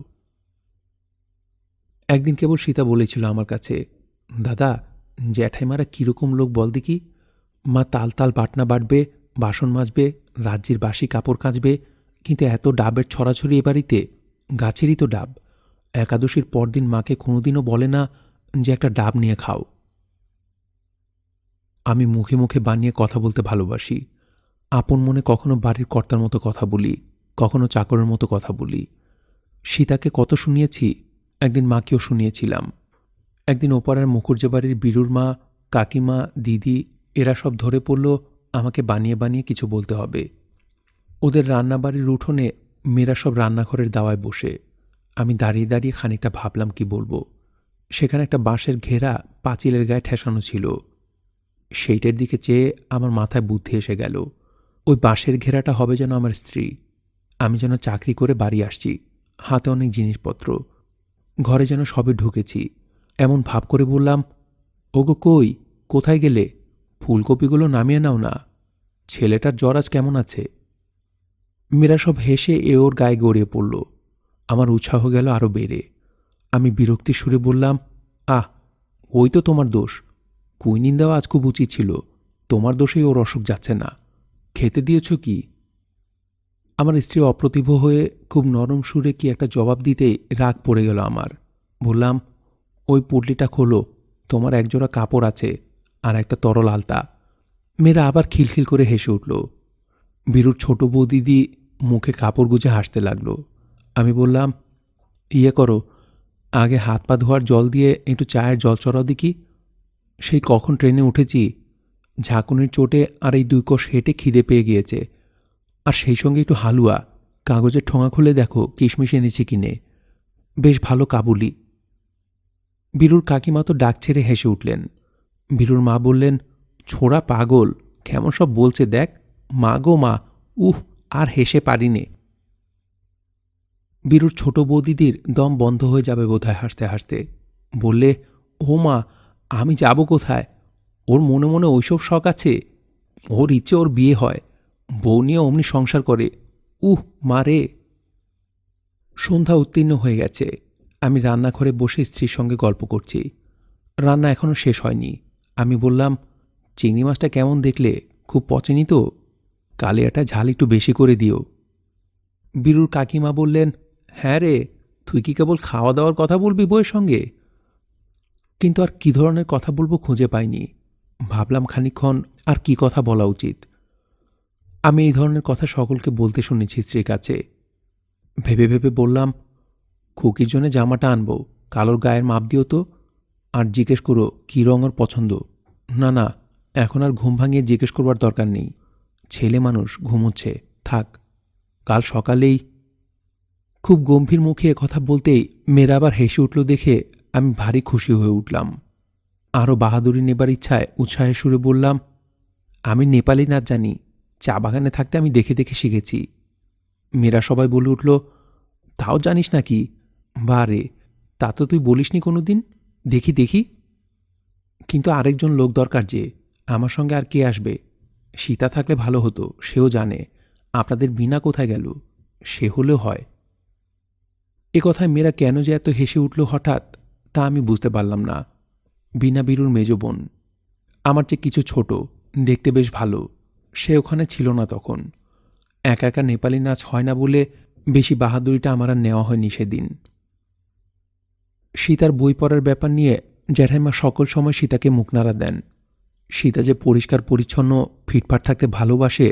একদিন কেবল সীতা বলেছিল আমার কাছে, দাদা জ্যাঠাইমারা কীরকম লোক বল দেখি। মা তাল তাল বাটনা বাটবে, বাসন মাজবে, রাজ্যের বাসি কাপড় কাচবে, কিন্তু এত ডাবের ছড়াছড়ি এ বাড়িতে, গাছেরই তো ডাব। একাদশীর পরদিন মাকে কোনোদিনও বলে না যে একটা ডাব নিয়ে খাও। আমি মুখে মুখে বানিয়ে কথা বলতে ভালোবাসি। আপন মনে কখনো বাড়ির কর্তার মতো কথা বলি, কখনো চাকরের মতো কথা বলি। সীতাকে কত শুনিয়েছি, একদিন মাকেও শুনিয়েছিলাম। একদিন ওপাড়ার মুখুর্জে বাড়ির বীরুর মা, কাকিমা, দিদি এরা সব ধরে পড়ল আমাকে বানিয়ে বানিয়ে কিছু বলতে হবে। ওদের রান্নাবাড়ির উঠোনে মেয়েরা সব রান্নাঘরের দাওয়ায় বসে। আমি দাঁড়িয়ে দাঁড়িয়ে খানিকটা ভাবলাম কি বলবো। সেখানে একটা বাঁশের ঘেরা পাঁচিলের গায়ে ঠেসানো ছিল। সেইটার দিকে চেয়ে আমার মাথায় বুদ্ধি এসে গেল, ওই বাঁশের ঘেরাটা হবে যেন আমার স্ত্রী। আমি যেন চাকরি করে বাড়ি আসছি, হাতে অনেক জিনিসপত্র, ঘরে যেন সবে ঢুকেছি। এমন ভাব করে বললাম, ওগো কই, কোথায় গেলে? ফুলকপিগুলো নামিয়ে নাও না, ছেলেটার জ্বর আজ কেমন আছে? মেয়েরা সব হেসে ওর গায়ে গড়িয়ে পড়ল। আমার উৎসাহ গেল আরও বেড়ে। আমি বিরক্তির সুরে বললাম, আহ, ওই তো তোমার দোষ। কুইনিন দেওয়া আজ খুব উচিত ছিল, তোমার দোষেই ওর অসুখ যাচ্ছে না। খেতে দিয়েছ কি? আমার স্ত্রী অপ্রতিভ হয়ে খুব নরম সুরে কি একটা জবাব দিতে রাগ পড়ে গেল আমার। বললাম, ওই পুটলিটা খোলো, তোমার 1 জোড়া কাপড় আছে আর একটা তরল আলতা। মেয়েরা আবার খিলখিল করে হেসে উঠল। বীরুর ছোট বৌদিদি মুখে কাপড় গুজে হাসতে লাগল। আমি বললাম, ইয়ে করো, আগে হাত পা ধোয়ার জল দিয়ে একটু চায়ের জল চড়াও দেখি। সেই কখন ট্রেনে উঠেছি, ঝাঁকুনির চোটে আর এই 2 কোষ হেঁটে খিদে পেয়ে গিয়েছে, আর সেই সঙ্গে একটু হালুয়া, কাগজের ঠোঙা খুলে দেখো কিশমিশ এনেছি কিনে, বেশ ভালো কাবুলি। বীরুর কাকিমা তো ডাক ছেড়ে হেসে উঠলেন। বীরুর মা বললেন, ছোড়া পাগল, কেমন সব বলছে দেখ, মা গো মা, উহ, আর হেসে পারিনে। বীরুর ছোট বৌদিদির দম বন্ধ হয়ে যাবে বোধহয় হাসতে হাসতে। বললে, ও মা, আমি যাব কোথায়? ওর মনে মনে ওইসব শখ আছে, ওর ইচ্ছে ওর বিয়ে হয়, বউ নিয়ে অমনি সংসার করে। উহ মা রে। সন্ধ্যা উত্তীর্ণ হয়ে গেছে। আমি রান্নাঘরে বসে স্ত্রীর সঙ্গে গল্প করছি। রান্না এখনও শেষ হয়নি। আমি বললাম, চিংড়ি মাছটা কেমন দেখলে? খুব পচেনি তো? কালিয়াটা ঝাল একটু বেশি করে দিও। বীরুর কাকিমা বললেন, হ্যাঁ রে, তুই কি কেবল খাওয়া দাওয়ার কথা বলবি বউয়ের সঙ্গে? কিন্তু আর কী ধরনের কথা বলবো খুঁজে পাইনি। ভাবলাম খানিকক্ষণ আর কি কথা বলা উচিত। আমি এই ধরনের কথা সকলকে বলতে শুনেছি স্ত্রীর কাছে। ভেবে ভেবে বললাম, খুকির জন্য জামাটা আনবো, কালোর গায়ের মাপ দিও তো, আর জিজ্ঞেস করো কী রঙ ওর পছন্দ। না না, এখন আর ঘুম ভাঙিয়ে জিজ্ঞেস করবার দরকার নেই, ছেলে মানুষ ঘুমোচ্ছে, থাক, কাল সকালেই। খুব গম্ভীর মুখে কথা বলতেই মেয়েরা আবার হেসে উঠল দেখে আমি ভারী খুশি হয়ে উঠলাম। আরও বাহাদুরি নেবার ইচ্ছায় উৎসাহের সুরে বললাম, আমি নেপালি নাচ জানি, চা বাগানে থাকতে আমি দেখে দেখে শিখেছি। মেয়েরা সবাই বলে উঠল, তাও জানিস নাকি? বারে, তা তো তুই বলিসনি কোনো দিন, দেখি দেখি। কিন্তু আরেকজন লোক দরকার, যে আমার সঙ্গে আর কে আসবে? সীতা থাকলে ভালো হতো, সেও জানে। আপনাদের বিনা কোথায় গেল? সে হলেও হয়। এ কথায় মেয়েরা কেন যে এত হেসে উঠল হঠাৎ, তা আমি বুঝতে পারলাম না। বিনা বিরুর মেজ বোন, আমার চেয়ে কিছু ছোট, দেখতে বেশ ভালো, সে ওখানে ছিল না তখন। একা একা নেপালি নাচ হয় না বলে বেশি বাহাদুরিটা আমার আর নেওয়া হয়নি সেদিন। সীতার বই পড়ার ব্যাপার নিয়ে জ্যাঠাইমা সকল সময় সীতাকে মুখ নাড়া দেন। সীতা যে পরিষ্কার পরিচ্ছন্ন ফিটফাট থাকতে ভালোবাসে,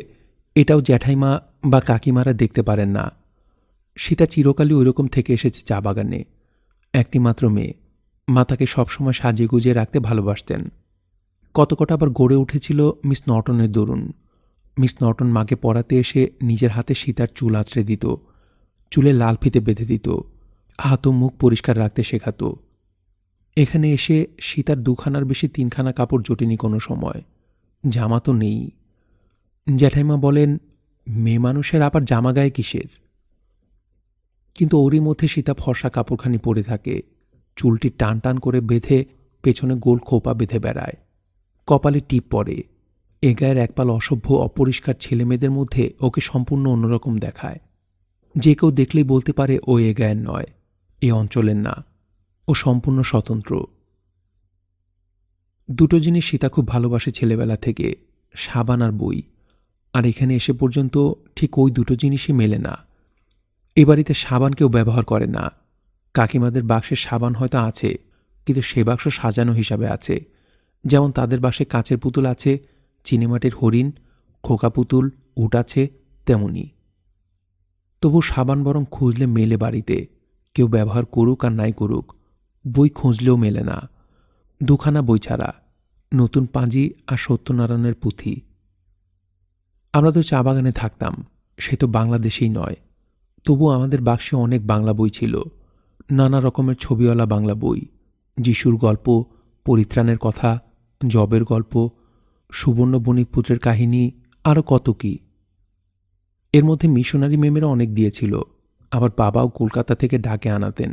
এটাও জ্যাঠাইমা বা কাকিমারা দেখতে পারেন না। সীতা চিরকালই ওইরকম থেকে এসেছে চা বাগানে। একটি মাত্র মেয়ে, মা তাকে সবসময় সাজিয়ে গুজিয়ে রাখতে ভালোবাসতেন। কত কটা আবার গড়ে উঠেছিল মিস নর্টনের দরুন। মিস নর্টন মাকে পড়াতে এসে নিজের হাতে সীতার চুল আঁচড়ে দিত, চুলে লাল ফিতে বেঁধে দিত, হাত ও মুখ পরিষ্কার রাখতে শেখাত। এখানে এসে সীতার দুখানার বেশি তিনখানা কাপড় জোটেনি কোনো সময়, জামা তো নেই। জ্যাঠাইমা বলেন, মেয়ে মানুষের আবার জামা গায়ে কিসের? কিন্তু ওরই মধ্যে সীতা ফর্সা কাপড়খানি পরে থাকে, চুলটি টান টান করে বেঁধে পেছনে গোল খোপা বেঁধে বেড়ায়, কপালে টিপ পরে। এ গায়ের একপাল অসভ্য অপরিষ্কার ছেলেমেয়েদের মধ্যে ওকে সম্পূর্ণ অন্যরকম দেখায়। যে কেউ দেখলেই বলতে পারে ও এ গায়ের নয়, এ অঞ্চলের না, ও সম্পূর্ণ স্বতন্ত্র। দুটো জিনিস সীতা খুব ভালোবাসে ছেলেবেলা থেকে, সাবান আর বই। আর এখানে এসে পর্যন্ত ঠিক ওই দুটো জিনিসই মেলে না। এ বাড়িতে সাবান কেউ ব্যবহার করে না। কাকিমাদের বাক্সের সাবান হয়তো আছে, কিন্তু সে বাক্স সাজানো হিসাবে আছে। যেমন তাদের বাক্সে কাচের পুতুল আছে, চিনেমাটির হরিণ, খোকা পুতুল, উট আছে, তেমনি। তবু সাবান বরং খুঁজলে মেলে বাড়িতে, কেউ ব্যবহার করুক আর নাই করুক। বই খুঁজলেও মেলে না, দুখানা বই ছাড়া, নতুন পাঁজি আর সত্যনারায়ণের পুঁথি। আমরা তো চা বাগানে থাকতাম, সে তো বাংলাদেশেই নয়, তবু আমাদের বাক্সে অনেক বাংলা বই ছিল, নানা রকমের ছবিওয়ালা বাংলা বই, যিশুর গল্প, পরিত্রাণের কথা, জবের গল্প, সুবর্ণ বণিক পুত্রের কাহিনী, আরও কত কি। এর মধ্যে মিশনারি মেমেরা অনেক দিয়েছিল, আবার বাবাও কলকাতা থেকে ডাকে আনাতেন।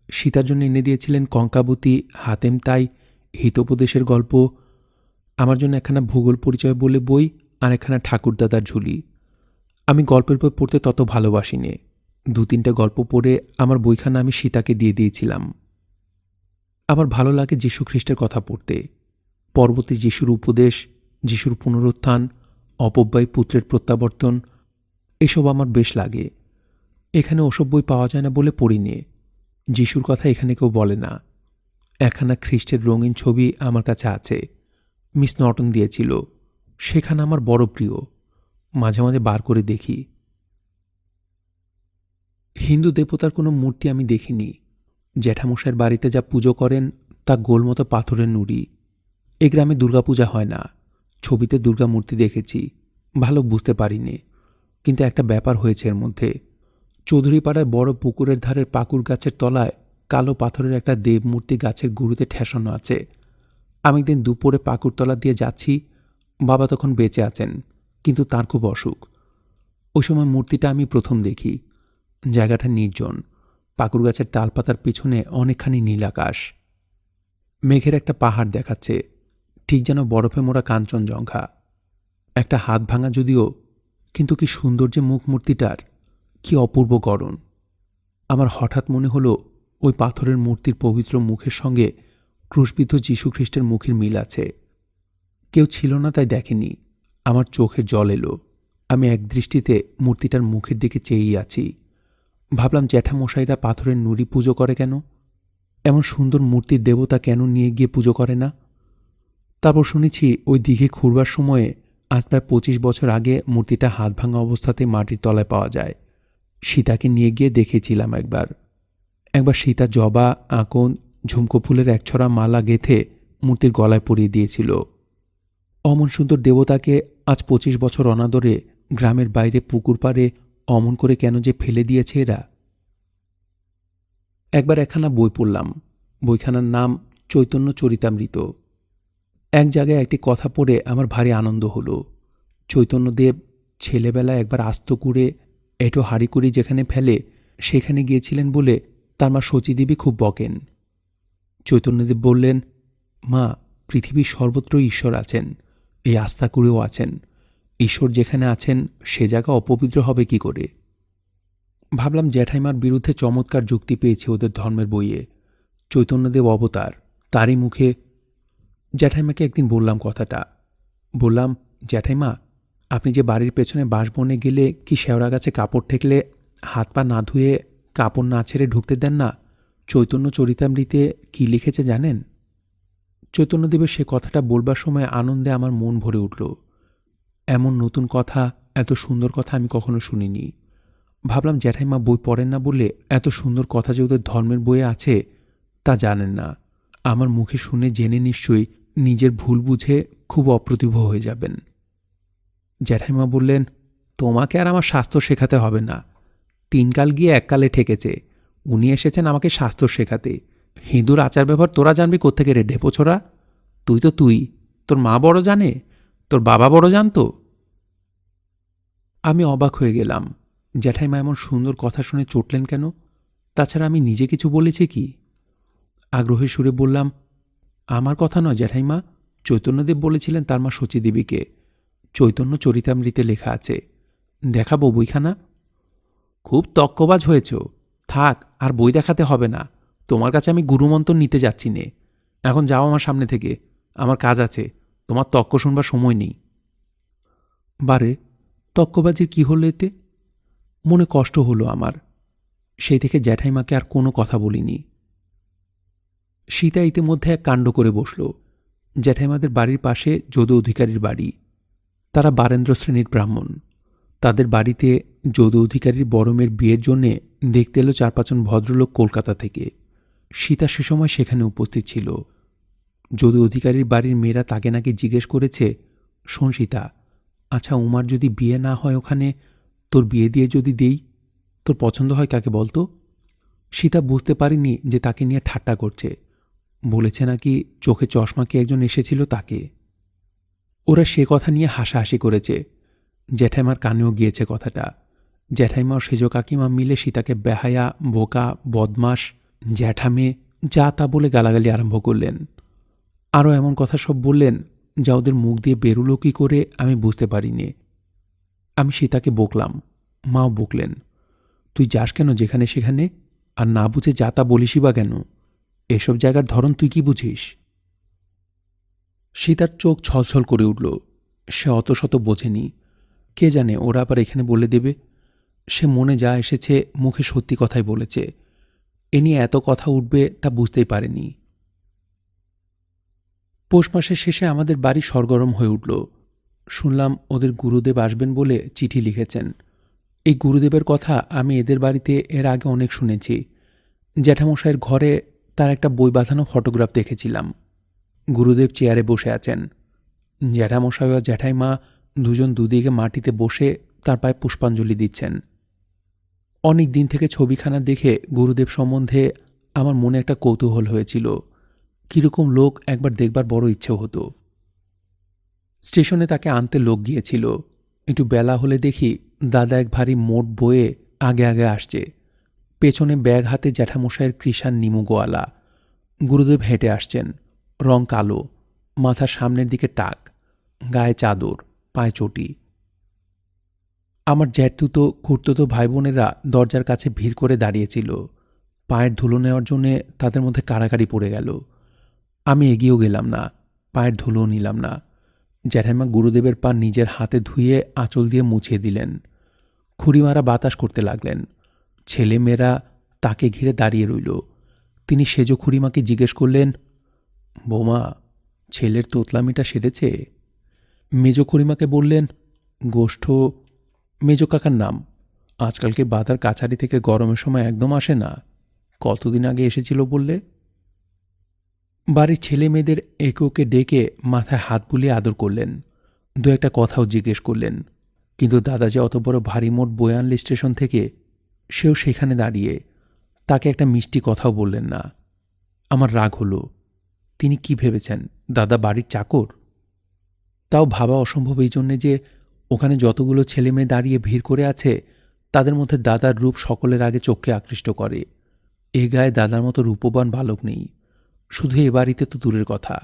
সীতার জন্য এনে দিয়েছিলেন কঙ্কাবতী, হাতেম তাই, হিতোপদেশের গল্প। আমার জন্য একখানা ভূগোল পরিচয় বলে বই, আর একখানা ঠাকুরদাদার ঝুলি। আমি গল্পের বই পড়তে তত ভালোবাসিনি। দু তিনটে গল্প পড়ে আমার বইখানা আমি সীতাকে দিয়ে দিয়েছিলাম। আমার ভালো লাগে যীশুখ্রিস্টের কথা পড়তে, পরবর্তী যিশুর উপদেশ, যিশুর পুনরুত্থান, অপব্যয় পুত্রের প্রত্যাবর্তন, এসব আমার বেশ লাগে। এখানে ওসব বই পাওয়া যায় না বলে পড়িনি। যিশুর কথা এখানে কেউ বলে না। একখানা খ্রিস্টের রঙিন ছবি আমার কাছে আছে, মিস নর্টন দিয়েছিল, সেখানে আমার বড় প্রিয়, মাঝে মাঝে বার করে দেখি। হিন্দু দেবতার কোনো মূর্তি আমি দেখিনি। জ্যাঠামশাইয়ের বাড়িতে যা পুজো করেন তা গোলমতো পাথরের নুড়ি। এ গ্রামে দুর্গাপূজা হয় না। ছবিতে দুর্গা মূর্তি দেখেছি, ভালো বুঝতে পারিনি, কিন্তু একটা ব্যাপার হয়েছে এর মধ্যে। চৌধুরীপাড়ায় বড় পুকুরের ধারের পাকুর গাছের তলায় কালো পাথরের একটা দেবমূর্তি গাছের গুঁড়িতে ঠেসানো আছে। আমি একদিন দুপুরে পাকুরতলা দিয়ে যাচ্ছি, বাবা তখন বেঁচে আছেন, কিন্তু তার খুব অসুখ। ওই সময় মূর্তিটা আমি প্রথম দেখি। জায়গাটা নির্জন, পাকুর গাছের তালপাতার পিছনে অনেকখানি নীল আকাশ, মেঘের একটা পাহাড় দেখাচ্ছে, ঠিক যেন বরফে মোড়া কাঞ্চনজঙ্ঘা। একটা হাত ভাঙা যদিও, কিন্তু কি সুন্দর যে মুখ মূর্তিটার, কি অপূর্ব গড়ন। আমার হঠাৎ মনে হলো ওই পাথরের মূর্তির পবিত্র মুখের সঙ্গে ক্রুশবিদ্ধ যীশুখ্রিস্টের মুখের মিল আছে। কেউ ছিল না তাই দেখেনি, আমার চোখের জল এলো। আমি একদৃষ্টিতে মূর্তিটার মুখের দিকে চেয়েই আছি। ভাবলাম জ্যাঠামশাইরা পাথরের নুড়ি পুজো করে কেন? এমন সুন্দর মূর্তির দেবতা কেন নিয়ে গিয়ে পুজো করে না? তারপর শুনেছি ওই দিঘে খুঁড়বার সময়ে আজ প্রায় 25 বছর আগে মূর্তিটা হাত ভাঙা অবস্থাতে মাটির তলায় পাওয়া যায়। সীতাকে নিয়ে গিয়ে দেখেছিলাম একবার। সীতা জবা, আকন, ঝুমকো ফুলের একছড়া মালা গেঁথে মূর্তির গলায় পরিয়ে দিয়েছিল। অমন সুন্দর দেবতাকে আজ 25 বছর অনাদরে গ্রামের বাইরে পুকুর পাড়ে অমন করে কেন যে ফেলে দিয়েছে এরা, একবার একখানা বই পড়লাম। বইখানার নাম চৈতন্য চরিতামৃত। এক জায়গায় একটি কথা পড়ে আমার ভারী আনন্দ হলো। চৈতন্যদেব ছেলেবেলায় একবার আস্ত করে এঁটো হাঁড়িকুড়ি যেখানে ফেলে সেখানে গিয়েছিলেন বলে তার মা শচীদেবী খুব বকেন। চৈতন্যদেব বললেন, মা, পৃথিবীর সর্বত্রই ঈশ্বর আছেন, এই আস্থা করেও আছেন। ঈশ্বর যেখানে আছেন সে জায়গা অপবিত্র হবে কি করে? ভাবলাম জ্যাঠাইমার বিরুদ্ধে চমৎকার যুক্তি পেয়েছি ওদের ধর্মের বইয়ে। চৈতন্যদেব অবতার, তারই মুখে। জ্যাঠাইমাকে একদিন বললাম কথাটা। বললাম, জ্যাঠাইমা, আপনি যে বাড়ির পেছনে বাঁশবনে গেলে কি শেওড়া গাছে কাপড় ঠেকলে হাত পা না ধুয়ে কাপড় না ছেড়ে ঢুকতে দেন না? চৈতন্য চরিতামৃতে কি লিখেছে জানেন? চৈতন্যদেবের সে কথাটা বলবার সময় আনন্দে আমার মন ভরে উঠল। এমন নতুন কথা, এত সুন্দর কথা আমি কখনো শুনিনি। ভাবলাম জ্যাঠাইমা বই পড়েন না বলে এত সুন্দর কথা যে ওদের ধর্মের বইয়ে আছে তা জানেন না। আমার মুখে শুনে জেনে নিশ্চয়ই নিজের ভুল বুঝে খুব অপ্রতিভ হয়ে যাবেন। জ্যাঠাইমা বললেন, তোমাকে আর আমার শাস্ত্র শেখাতে হবে না। 3 কাল গিয়ে 1 কালে ঠেকেছে। উনি এসেছেন আমাকে শাস্ত্র শেখাতে। হিঁদুর আচার ব্যবহার তোরা জানবি কোত্থেকে রে ঢেপোছোড়া? তুই তো তুই, তোর মা বড় জানে, তোর বাবা বড় জানতো। আমি অবাক হয়ে গেলাম। জ্যাঠাইমা এমন সুন্দর কথা শুনে চটলেন কেন? তাছাড়া আমি নিজে কিছু বলেছি কি? আগ্রহের সুরে বললাম, আমার কথা নয় জ্যাঠাইমা, চৈতন্যদেব বলেছিলেন তার মা শচীদেবীকে। চৈতন্য চরিতামৃতে লেখা আছে। দেখাবো বইখানা? খুব তক্কবাজ হয়েছ। থাক, আর বই দেখাতে হবে না। তোমার কাছে আমি গুরুমন্ত্র নিতে যাচ্ছি নে। এখন যাও আমার সামনে থেকে, আমার কাজ আছে। তোমার তক্ক শুনবার সময় নেই। বারে, তক্কবাজির কি হলো এতে? মনে কষ্ট হলো আমার। সেই থেকে জ্যাঠাইমাকে আর কোনো কথা বলিনি। সীতা ইতিমধ্যে এক কাণ্ড করে বসল। জ্যাঠাইমাদের বাড়ির পাশে যদু অধিকারীর বাড়ি। তারা বারেন্দ্র শ্রেণীর ব্রাহ্মণ। তাদের বাড়িতে যদু অধিকারীর বড় মেয়ের বিয়ের জন্যে দেখতে এলো 4-5 জন ভদ্রলোক কলকাতা থেকে। সীতা সে সময় সেখানে উপস্থিত ছিল। যদু অধিকারীর বাড়ির মেয়েরা তাকে নাকি জিজ্ঞেস করেছে, শোন সীতা, আচ্ছা উমার যদি বিয়ে না হয় ওখানে, তোর বিয়ে দিয়ে যদি দেই, তোর পছন্দ হয় কাকে বলতো? সীতা বুঝতে পারেনি যে তাকে নিয়ে ঠাট্টা করছে। বলেছে নাকি চোখে চশমা কি একজন এসেছিল তাকে। ওরা সে কথা নিয়ে হাসাহাসি করেছে। জ্যাঠাইমার কানেও গিয়েছে কথাটা। জ্যাঠাইমা ও সেজ কাকিমা মিলে সীতাকে বেহায়া, বোকা, বদমাস, জ্যাঠামে যা তা বলে গালাগালি আরম্ভ করলেন। আরও এমন কথা সব বললেন যা ওদের মুখ দিয়ে বেরুলো কী করে আমি বুঝতে পারিনি। আমি সীতাকে বকলাম, মাও বকলেন। তুই যাস কেন যেখানে সেখানে? আর না বুঝে যা তা বলিসই বা কেন? এসব জায়গার ধরন তুই কি বুঝিস? সীতার চোখ ছলছল করে উঠল। সে অত শত বোঝেনি। কে জানে ওরা আবার এখানে বলে দেবে। সে মনে যা এসেছে মুখে সত্যি কথাই বলেছে। এ নিয়ে এত কথা উঠবে তা বুঝতেই পারেনি। পৌষ মাসের শেষে আমাদের বাড়ি সরগরম হয়ে উঠল। শুনলাম ওদের গুরুদেব আসবেন বলে চিঠি লিখেছেন। এই গুরুদেবের কথা আমি এদের বাড়িতে এর আগে অনেক শুনেছি। জ্যাঠামশাইয়ের ঘরে তার একটা বই বাঁধানো ফটোগ্রাফ দেখেছিলাম। গুরুদেব চেয়ারে বসে আছেন। জ্যাঠামশাই ও জ্যাঠাইমা দুজন দুদিকে মাটিতে বসে তার পায়ে পুষ্পাঞ্জলি দিচ্ছেন। অনেক দিন থেকে ছবিখানা দেখে গুরুদেব সম্বন্ধে আমার মনে একটা কৌতূহল হয়েছিল। কীরকম লোক একবার দেখবার বড় ইচ্ছে হতো। স্টেশনে তাকে আনতে লোক গিয়েছিল। একটু বেলা হলে দেখি দাদা এক ভারী মোট বয়ে আগে আগে আসছে। পেছনে ব্যাগ হাতে জ্যাঠামশাইয়ের কৃষাণ নিমু গোয়ালা। গুরুদেব হেঁটে আসছেন। রং কালো, মাথার সামনের দিকে টাক, গায়ে চাদর, পায়ে চটি। আমার জ্যাঠতুতো খুড়তুতো ভাই বোনেরা দরজার কাছে ভিড় করে দাঁড়িয়েছিল। পায়ের ধুলো নেওয়ার জন্যে তাদের মধ্যে কাড়াকাড়ি পড়ে গেল। আমি এগিয়েও গেলাম না, পায়ের ধুলোও নিলাম না। জ্যাঠাইমা গুরুদেবের পা নিজের হাতে ধুয়ে আঁচল দিয়ে মুছিয়ে দিলেন। খুঁড়িমারা বাতাস করতে লাগলেন। ছেলেমেয়েরা তাকে ঘিরে দাঁড়িয়ে রইল। তিনি সেজ খুঁড়িমাকে জিজ্ঞেস করলেন, বৌমা, ছেলের তোতলামিটা সেরেছে? মেজ খুঁড়িমাকে বললেন, গোষ্ঠ। মেজ কাকার নাম। আজকালকে বাধার কাছারি থেকে গরমের সময় একদম আসে না। কতদিন আগে এসেছিল বললে? বাড়ির ছেলে মেয়েদের একে ওকে ডেকে মাথায় হাত বুলিয়ে আদর করলেন। দু একটা কথাও জিজ্ঞেস করলেন। কিন্তু দাদা যে অত বড় ভারী মোট বয়ে আনলে স্টেশন থেকে, সেও সেখানে দাঁড়িয়ে। তাকে একটা মিষ্টি কথাও বললেন না। আমার রাগ হলো। তিনি কি ভেবেছেন দাদা বাড়ির চাকর? তাও ভাবা অসম্ভব এই জন্যে যে ওখানে যতগুলো ছেলেমেয়ে দাঁড়িয়ে ভিড় করে আছে তাদের মধ্যে দাদার রূপ সকলের আগে চোখকে আকৃষ্ট করে। এ গায়ে দাদার মতো রূপবান বালক নেই, শুধু এ বাড়িতে তো দূরের কথা।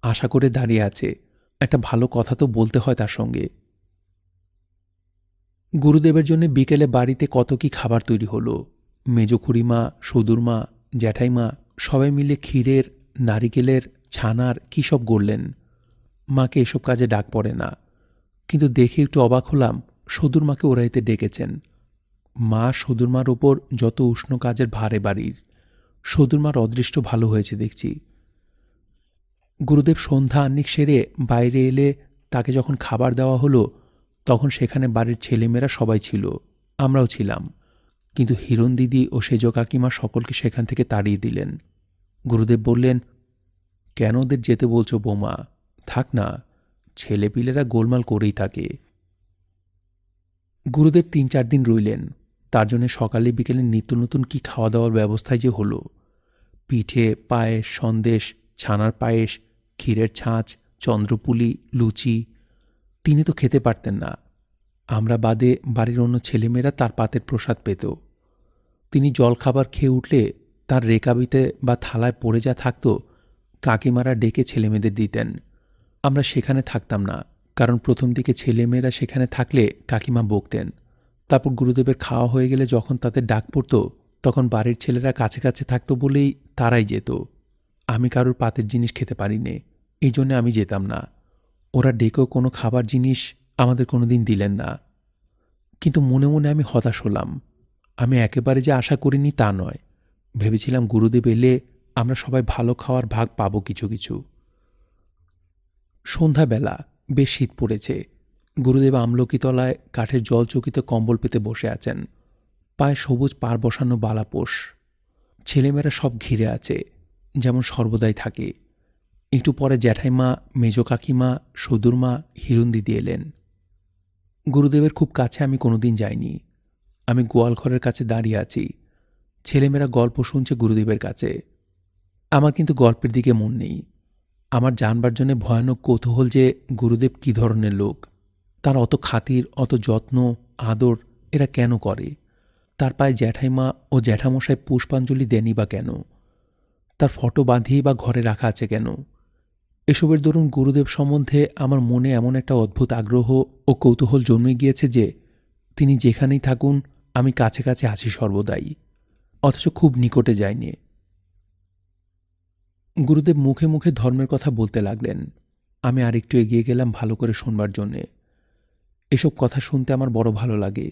আশা করে দাঁড়িয়ে আছে, একটা ভালো কথা তো বলতে হয় তার সঙ্গে। গুরুদেবের জন্য বিকেলে বাড়িতে কত কি খাবার তৈরি হলো। মেজ খুড়িমা, সদুরমা, জ্যাঠাইমা সবাই মিলে ক্ষীরের, নারিকেলের, ছানার কী সব গড়লেন। মাকে এসব কাজে ডাক পড়ে না, কিন্তু দেখে একটু অবাক হলাম সদুরমাকে ওরা এতে ডেকেছেন। মা সদুরমার ওপর যত উষ্ণ কাজের ভারে বাড়ির, সদুরমার অদৃষ্ট ভালো হয়েছে দেখছি। গুরুদেব সন্ধ্যা আহ্নিক সেরে বাইরে এলে তাকে যখন খাবার দেওয়া হলো তখন সেখানে বাড়ির ছেলেমেয়েরা সবাই ছিল, আমরাও ছিলাম। কিন্তু হিরণ দিদি ও সেজ কাকিমা সকলকে সেখান থেকে তাড়িয়ে দিলেন। গুরুদেব বললেন, কেন ওদের যেতে বলছো বৌমা? থাক না, ছেলেপিলেরা গোলমাল করেই থাকে। গুরুদেব ৩-৪ দিন রইলেন। তার জন্য সকালে বিকেলে নিত্য নতুন কি খাওয়া দাওয়ার ব্যবস্থাই যে হলো। পিঠে, পায়েস, সন্দেশ, ছানার পায়েস, ক্ষীরের ছাঁচ, চন্দ্রপুলি, লুচি। তিনি তো খেতে পারতেন না, আমরা বাদে বাড়ির অন্য ছেলেমেয়েরা তার পাতের প্রসাদ পেত। তিনি জলখাবার খেয়ে উঠলে তার রেকাবিতে বা থালায় পড়ে যা থাকত কাকিমারা ডেকে ছেলেমেয়েদের দিতেন। আমরা সেখানে থাকতাম না, কারণ প্রথম দিকে ছেলেমেয়েরা সেখানে থাকলে কাকিমা বকতেন। তারপর গুরুদেবের খাওয়া হয়ে গেলে যখন তাদের ডাক পড়ত তখন বাড়ির ছেলেরা কাছে কাছে থাকত বলেই তারাই যেত। আমি কারোর পাতের জিনিস খেতে পারি নে, এই জন্যে আমি যেতাম না। ওরা ডেকেও কোনো খাবার জিনিস আমাদের কোনোদিন দিলেন না। কিন্তু মনে মনে আমি হতাশ হলাম। আমি একেবারে যে আশা করিনি তা নয়, ভেবেছিলাম গুরুদেব এলে আমরা সবাই ভালো খাওয়ার ভাগ পাবো কিছু কিছু। সন্ধ্যাবেলা, বেশ শীত পড়েছে। গুরুদেব আমলকিতলায় কাঠের জলচকিতে কম্বল পেতে বসে আছেন। পায়ে সবুজ পার বসানো বালাপোষ। ছেলেমেয়েরা সব ঘিরে আছে, যেমন সর্বদাই থাকে। একটু পরে জ্যাঠাইমা, মেজ কাকিমা, সদুরমা, হিরণ দিদি এলেন। গুরুদেবের খুব কাছে আমি কোনোদিন যাইনি। আমি গোয়ালঘরের কাছে দাঁড়িয়ে আছি, ছেলেমেয়েরা গল্প শুনছে গুরুদেবের কাছে। আমার কিন্তু গল্পের দিকে মন নেই। আমার জানবার জন্য ভয়ানক কৌতূহল যে গুরুদেব কী ধরনের লোক, তার অত খাতির, অত যত্ন, আদর এরা কেন করে? তার পায়ে জ্যাঠাইমা ও জ্যাঠামশাই পুষ্পাঞ্জলি দেনই বা কেন? তার ফটো বাঁধিয়েই বা ঘরে রাখা আছে কেন? এসবের দরুন গুরুদেব সম্বন্ধে আমার মনে এমন একটা অদ্ভুত আগ্রহ ও কৌতূহল জন্মে গিয়েছে যে তিনি যেখানেই থাকুন আমি কাছে কাছে আছি সর্বদাই, অথচ খুব নিকটে যাইনি। গুরুদেব মুখে মুখে ধর্মের কথা বলতে লাগলেন। আমি আরেকটু এগিয়ে গেলাম ভালো করে শুনবার জন্যে। এসব কথা শুনতে আমার বড় ভালো লাগে।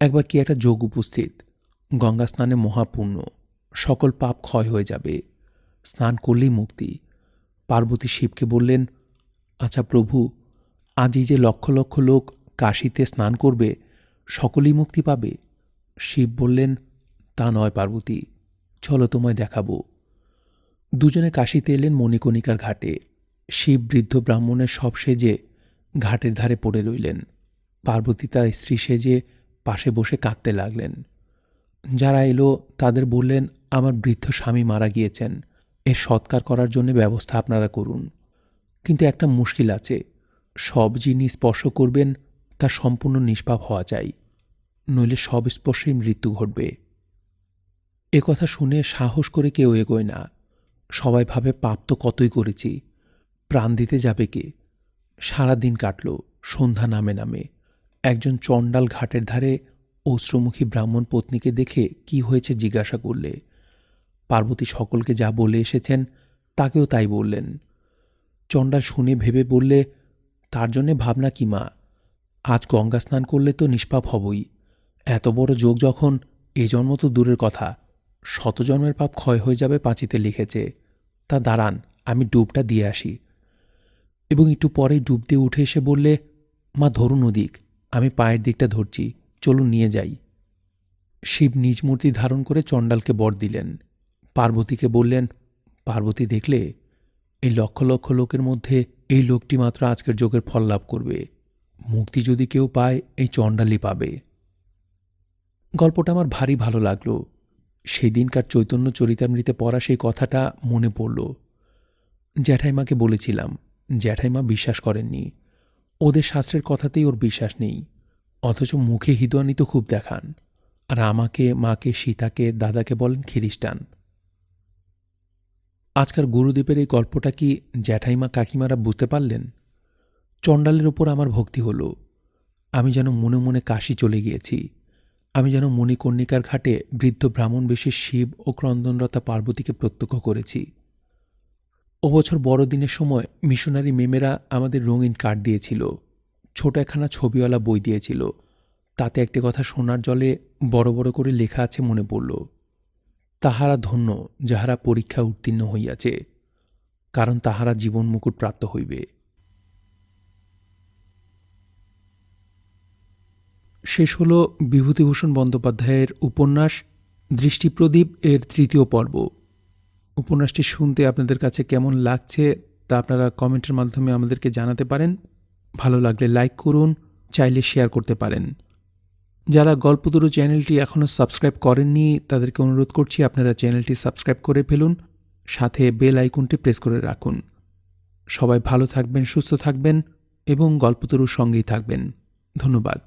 একবার কি একটা যোগ উপস্থিত, গঙ্গা স্নানে মহাপুণ্য, সকল পাপ ক্ষয় হয়ে যাবে, স্নান করলেই মুক্তি। পার্বতী শিবকে বললেন, আচ্ছা প্রভু, আজই যে লক্ষ লক্ষ লোক কাশীতে স্নান করবে সকলেই মুক্তি পাবে? শিব বললেন, তা নয় পার্বতী, চলো তোমায় দেখাবো। দুজনে কাশীতে এলেন মণিকণিকার ঘাটে। শিব বৃদ্ধ ব্রাহ্মণের সব সেজে ঘাটের ধারে পড়ে রইলেন। পার্বতী তার স্ত্রী সেজে পাশে বসে কাঁদতে লাগলেন। যারা এলো তাদের বললেন, আমার বৃদ্ধ স্বামী মারা গিয়েছেন, এর সৎকার করার জন্য ব্যবস্থা আপনারা করুন। কিন্তু একটা মুশকিল আছে, সব যিনি স্পর্শ করবেন তা সম্পূর্ণ নিষ্পাপ হওয়া চাই, নইলে সব স্পর্শেই মৃত্যু ঘটবে। এ কথা শুনে সাহস করে কেউ এগোয় না। সবাই ভাবে পাপ তো কতই করেছি, প্রাণ দিতে যাবে কে? সারা দিন কাটল, সন্ধ্যা নামে নামে। একজন চণ্ডাল ঘাটের ধারে অশ্রুমুখী ব্রাহ্মণ পত্নীকে দেখে কি হয়েছে জিজ্ঞাসা করলে। পার্বতী সকলকে যা বলে এসেছেন তাকেও তাই বললেন। চণ্ডাল শুনে ভেবে বললে, তার জন্যে ভাবনা কি মা, আজ গঙ্গা স্নান করলে তো নিষ্পাপ হবই। এত বড় যোগ যখন, এ জন্ম তো দূরের কথা, শতজন্মের পাপ ক্ষয় হয়ে যাবে পাঁচিতে লিখেছে। তা দাঁড়ান, আমি ডুবটা দিয়ে আসি। এবং একটু পরেই ডুব দিয়ে উঠে এসে বললে, মা ধরুন ওদিক, আমি পায়ের দিকটা ধরছি, চলুন নিয়ে যাই। শিব নিজ মূর্তি ধারণ করে চণ্ডালকে বর দিলেন। পার্বতীকে বললেন, পার্বতী দেখলে, এই লক্ষ লক্ষ লোকের মধ্যে এই লোকটি মাত্র আজকের যোগের ফল লাভ করবে। মুক্তি যদি কেউ পায় এই চণ্ডালই পাবে। গল্পটা আমার ভারী ভালো লাগলো। সেই দিনকার চৈতন্য চরিতামৃতে পড়া সেই কথাটা মনে পড়ল। জ্যাঠাইমাকে বলেছিলাম, জ্যাঠাইমা বিশ্বাস করেননি। ওদের শাস্ত্রের কথাতেই ওর বিশ্বাস নেই, অথচ মুখে হিদুয়ানি তো খুব দেখান। আর আমাকে, মাকে, সীতাকে, দাদাকে বলেন খ্রিস্টান। আজকার গুরুদেবের এই গল্পটা কি জ্যাঠাইমা কাকিমারা বুঝতে পারলেন? চণ্ডালের ওপর আমার ভক্তি হলো। আমি যেন মনে মনে কাশী চলে গিয়েছি। আমি যেন মণিকর্ণিকার ঘাটে বৃদ্ধ ব্রাহ্মণবেশী শিব ও ক্রন্দনরতা পার্বতীকে প্রত্যক্ষ করেছি। ও বছর বড়দিনের সময় মিশনারি মেমেরা আমাদের রঙিন কার্ড দিয়েছিল, ছোট একখানা ছবিওয়ালা বই দিয়েছিল। তাতে একটি কথা সোনার জলে বড় বড় করে লেখা আছে, মনে পড়ল। তাহারা ধন্য যাহারা পরীক্ষা উত্তীর্ণ হইয়াছে, কারণ তাহারা জীবন মুকুট প্রাপ্ত হইবে। শেষ হল বিভূতিভূষণ বন্দ্যোপাধ্যায়ের উপন্যাস দৃষ্টিপ্রদীপ এর ৩য় পর্ব। উপন্যাসটি শুনতে আপনাদের কাছে কেমন লাগছে তা আপনারা কমেন্টের মাধ্যমে আমাদেরকে জানাতে পারেন। ভালো লাগলে লাইক করুন, চাইলে শেয়ার করতে পারেন। যারা গল্পতরু চ্যানেলটি এখনও সাবস্ক্রাইব করেননি তাদেরকে অনুরোধ করছি আপনারা চ্যানেলটি সাবস্ক্রাইব করে ফেলুন, সাথে বেল আইকনটি প্রেস করে রাখুন। সবাই ভালো থাকবেন, সুস্থ থাকবেন এবং গল্পতরুর সঙ্গেই থাকবেন। ধন্যবাদ।